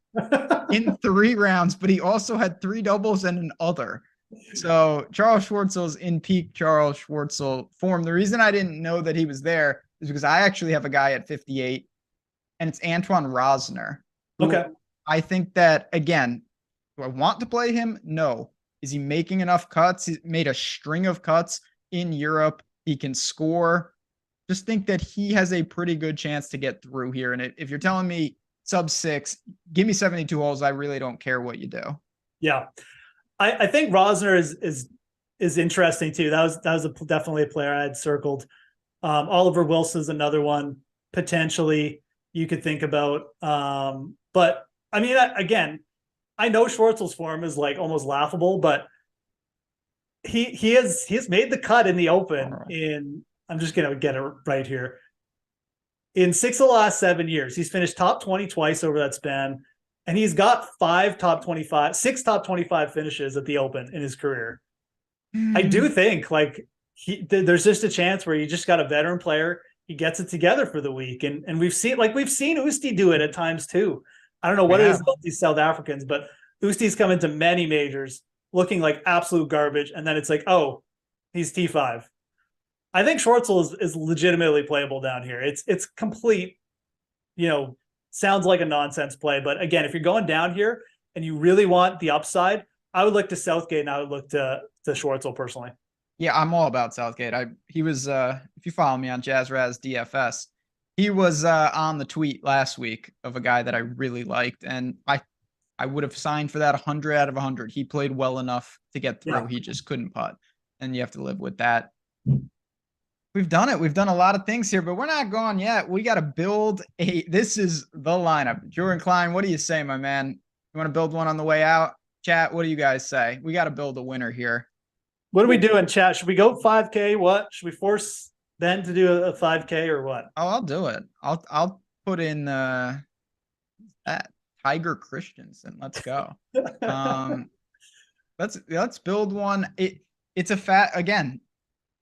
in 3 rounds, but he also had 3 doubles and an other. So Charles Schwartzel's in peak Charles Schwartzel form. The reason I didn't know that he was there is because I actually have a guy at 58, and it's Antoine Rosner, who Okay. I think that, again, do I want to play him? No. Is he making enough cuts? He's made a string of cuts in Europe. He can score. Just think that he has a pretty good chance to get through here. And if you're telling me sub 6, give me 72 holes. I really don't care what you do. Yeah. I think Rosner is interesting too. That was definitely a player I had circled. Oliver Wilson's another one potentially you could think about. But I mean, again, I know Schwartzel's form is like almost laughable, but he has made the cut in the Open in, I'm just gonna get it right here. In 6 of the last 7 years, he's finished top 20 twice over that span, and he's got 6 top 25 finishes at the Open in his career. I do think like there's just a chance where you just got a veteran player, he gets it together for the week, and we've seen Usti do it at times too. I don't know what it is about these South Africans, but Usti's come into many majors looking like absolute garbage, and then it's like, oh, he's T5. I think Schwartzel is legitimately playable down here. It's complete, sounds like a nonsense play, but again, if you're going down here and you really want the upside, I would look to Southgate and I would look to Schwartzel personally. Yeah, I'm all about Southgate. He was if you follow me on Raz DFS, he was on the tweet last week of a guy that I really liked, and I would have signed for that 100 out of 100. He played well enough to get through. Yeah. He just couldn't putt, and you have to live with that. We've done it. We've done a lot of things here, but we're not gone yet. We got to build this is the lineup. Jordan Klein, what do you say, my man? You want to build one on the way out? Chat, what do you guys say? We got to build a winner here. What do we do in chat? Should we go 5K? What? Should we force Ben to do a 5K or what? Oh, I'll do it. I'll put in that Tiger Christensen. Let's go. Let's build one. It's again,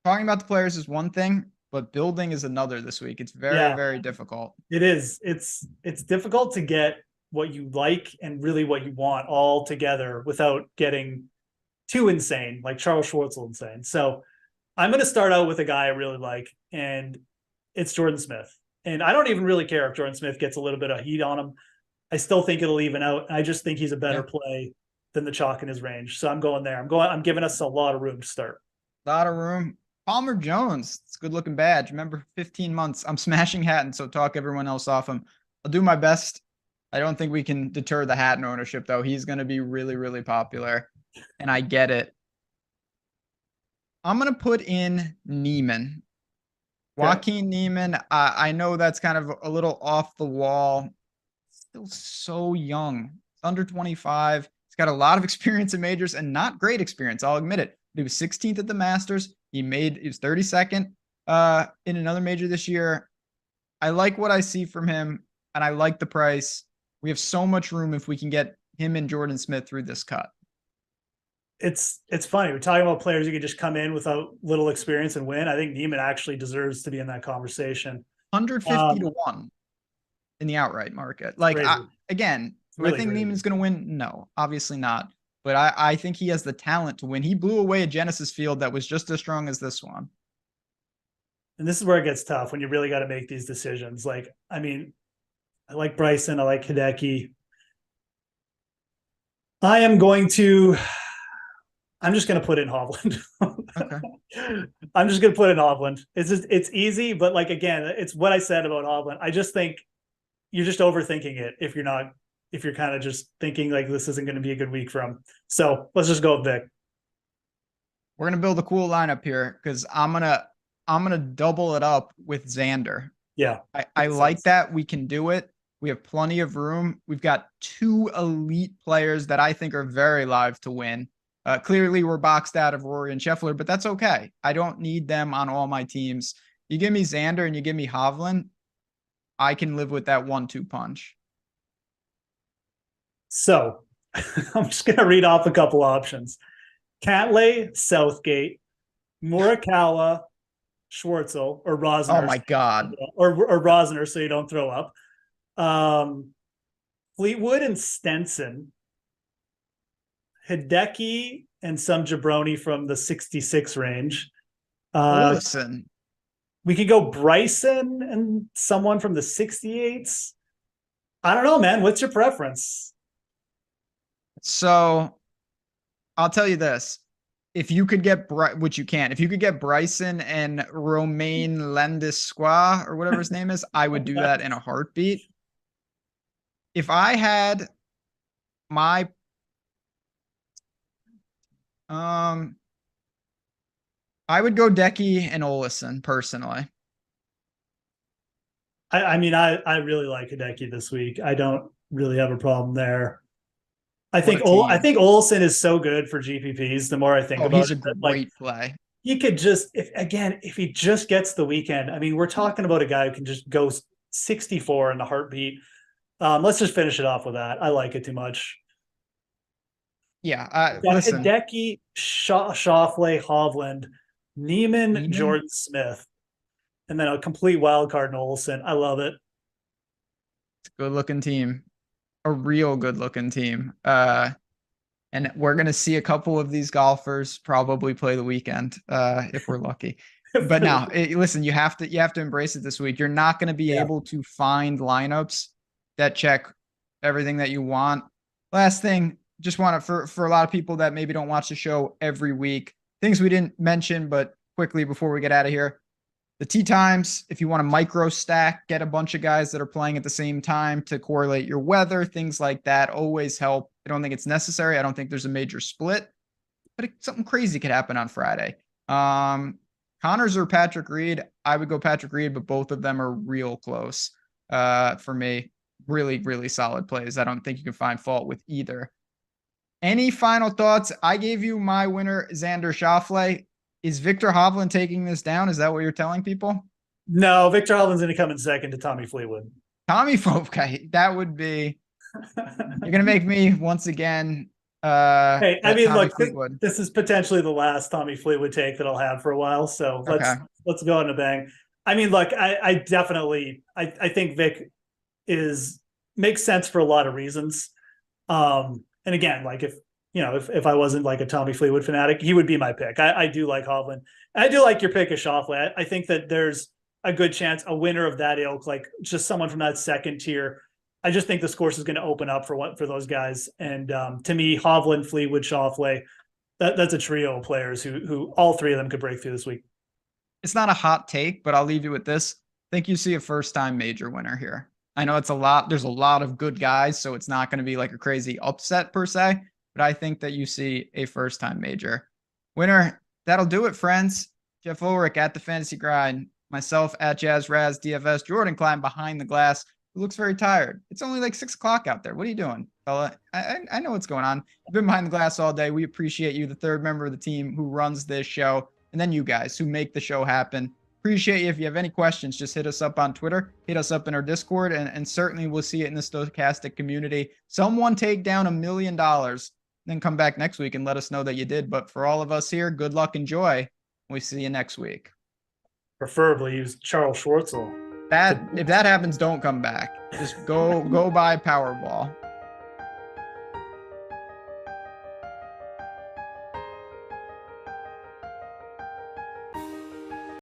talking about the players is one thing, but building is another this week. It's very difficult. It is. It's difficult to get what you like and really what you want all together without getting too insane, like Charles Schwartzel insane. So I'm going to start out with a guy I really like, and it's Jordan Smith. And I don't even really care if Jordan Smith gets a little bit of heat on him. I still think it'll even out. I just think he's a better play than the chalk in his range. So I'm going there. I'm giving us a lot of room to start. A lot of room. Palmer Jones. It's a good looking badge. Remember, 15 months. I'm smashing Hatton, so talk everyone else off him. I'll do my best. I don't think we can deter the Hatton ownership, though. He's going to be really popular, and I get it. I'm going to put in Neiman. Joaquin Neiman. I know that's kind of a little off the wall. Still so young. Under 25. He's got a lot of experience in majors and not great experience. I'll admit it. He was 16th at the Masters. He was 32nd in another major this year. I like what I see from him, and I like the price. We have so much room if we can get him and Jordan Smith through this cut. It's funny. We're talking about players who can just come in without little experience and win. I think Neiman actually deserves to be in that conversation. 150 to 1 in the outright market. Like, again, do I think Neiman's going to win? No, obviously not. But I think he has the talent to win. He blew away a Genesis field that was just as strong as this one. And this is where it gets tough when you really got to make these decisions. Like, I mean, I like Bryson. I like Hideki. I'm just going to put in Hovland. Okay. I'm just going to put in Hovland. It's easy, but like, again, it's what I said about Hovland. I just think you're just overthinking it if you're kind of just thinking like this isn't going to be a good week for him. So let's just go with Vic. We're going to build a cool lineup here because I'm going to double it up with Xander. Yeah. I like that. We can do it. We have plenty of room. We've got 2 elite players that I think are very live to win. Clearly, we're boxed out of Rory and Scheffler, but that's okay. I don't need them on all my teams. You give me Xander and you give me Hovland, I can live with that 1-2 punch. So I'm just going to read off a couple options. Cantlay, Southgate, Morikawa, Schwartzel, or Rosner. Oh, my God. Or Rosner, so you don't throw up. Fleetwood and Stenson. Hideki and some jabroni from the 66 range. Listen, We could go Bryson and someone from the 68s. I don't know, man. What's your preference? so I'll tell you this. If you could get, which you can't, if you could get Bryson and Romain Landisqua or whatever his name is, I would do that in a heartbeat. If I had my, I would go Decky and Olesen personally. I mean, I really like Hideki this week. I don't really have a problem there. I think Olsen is so good for GPPs. The more I think about he's it, a great play. He could just, if he just gets the weekend. I mean, we're talking about a guy who can just go 64 in the heartbeat. Let's just finish it off with that. I like it too much. Yeah, listen. Hideki, Schauffele, Hovland, Neiman, Jordan Smith, and then a complete wild card in Olsen. I love it. It's a good looking team. A real good looking team. And we're going to see a couple of these golfers probably play the weekend if we're lucky. But now, listen, you have to embrace it this week. You're not going to be able to find lineups that check everything that you want. Last thing, just want to, for a lot of people that maybe don't watch the show every week, things we didn't mention, but quickly before we get out of here, the tee times, if you want to micro stack, get a bunch of guys that are playing at the same time to correlate your weather, things like that always help. I don't think it's necessary. I don't think there's a major split, but something crazy could happen on Friday. Connors or Patrick Reed, I would go Patrick Reed, but both of them are real close for me. Really, really solid plays. I don't think you can find fault with either. Any final thoughts? I gave you my winner, Xander Schauffele. Is Victor Hovland taking this down? Is that what you're telling people? No, Victor Hovland's going to come in second to Tommy Fleetwood. Okay, that would be. You're going to make me once again. Hey, I mean, look, this is potentially the last Tommy Fleetwood take that I'll have for a while. So let's go on a bang. I mean, look, I definitely think Vic makes sense for a lot of reasons. And again, like if I wasn't like a Tommy Fleetwood fanatic, he would be my pick. I do like Hovland. I do like your pick of Schauffele. I think that there's a good chance a winner of that ilk, like just someone from that second tier. I just think this course is going to open up for those guys. And to me, Hovland, Fleetwood, Schauffele, that's a trio of players who all three of them could break through this week. It's not a hot take, but I'll leave you with this. I think you see a first-time major winner here. I know it's a lot. There's a lot of good guys, so it's not going to be like a crazy upset per se. But I think that you see a first-time major winner. That'll do it, friends. Geoff Ulrich at the Fantasy Grind. Myself at JazzRaz DFS. Jordan Klein behind the glass. Who looks very tired. It's only like 6 o'clock out there. What are you doing, fella? I know what's going on. I've been behind the glass all day. We appreciate you, the third member of the team who runs this show, and then you guys who make the show happen. Appreciate you. If you have any questions, just hit us up on Twitter, hit us up in our Discord, and certainly we'll see it in the Stokastic community. Someone take down $1 million, then come back next week and let us know that you did. But for all of us here, good luck and joy. We see you next week. Preferably use Charles Schwartzel. If that happens, don't come back. Just go buy Powerball.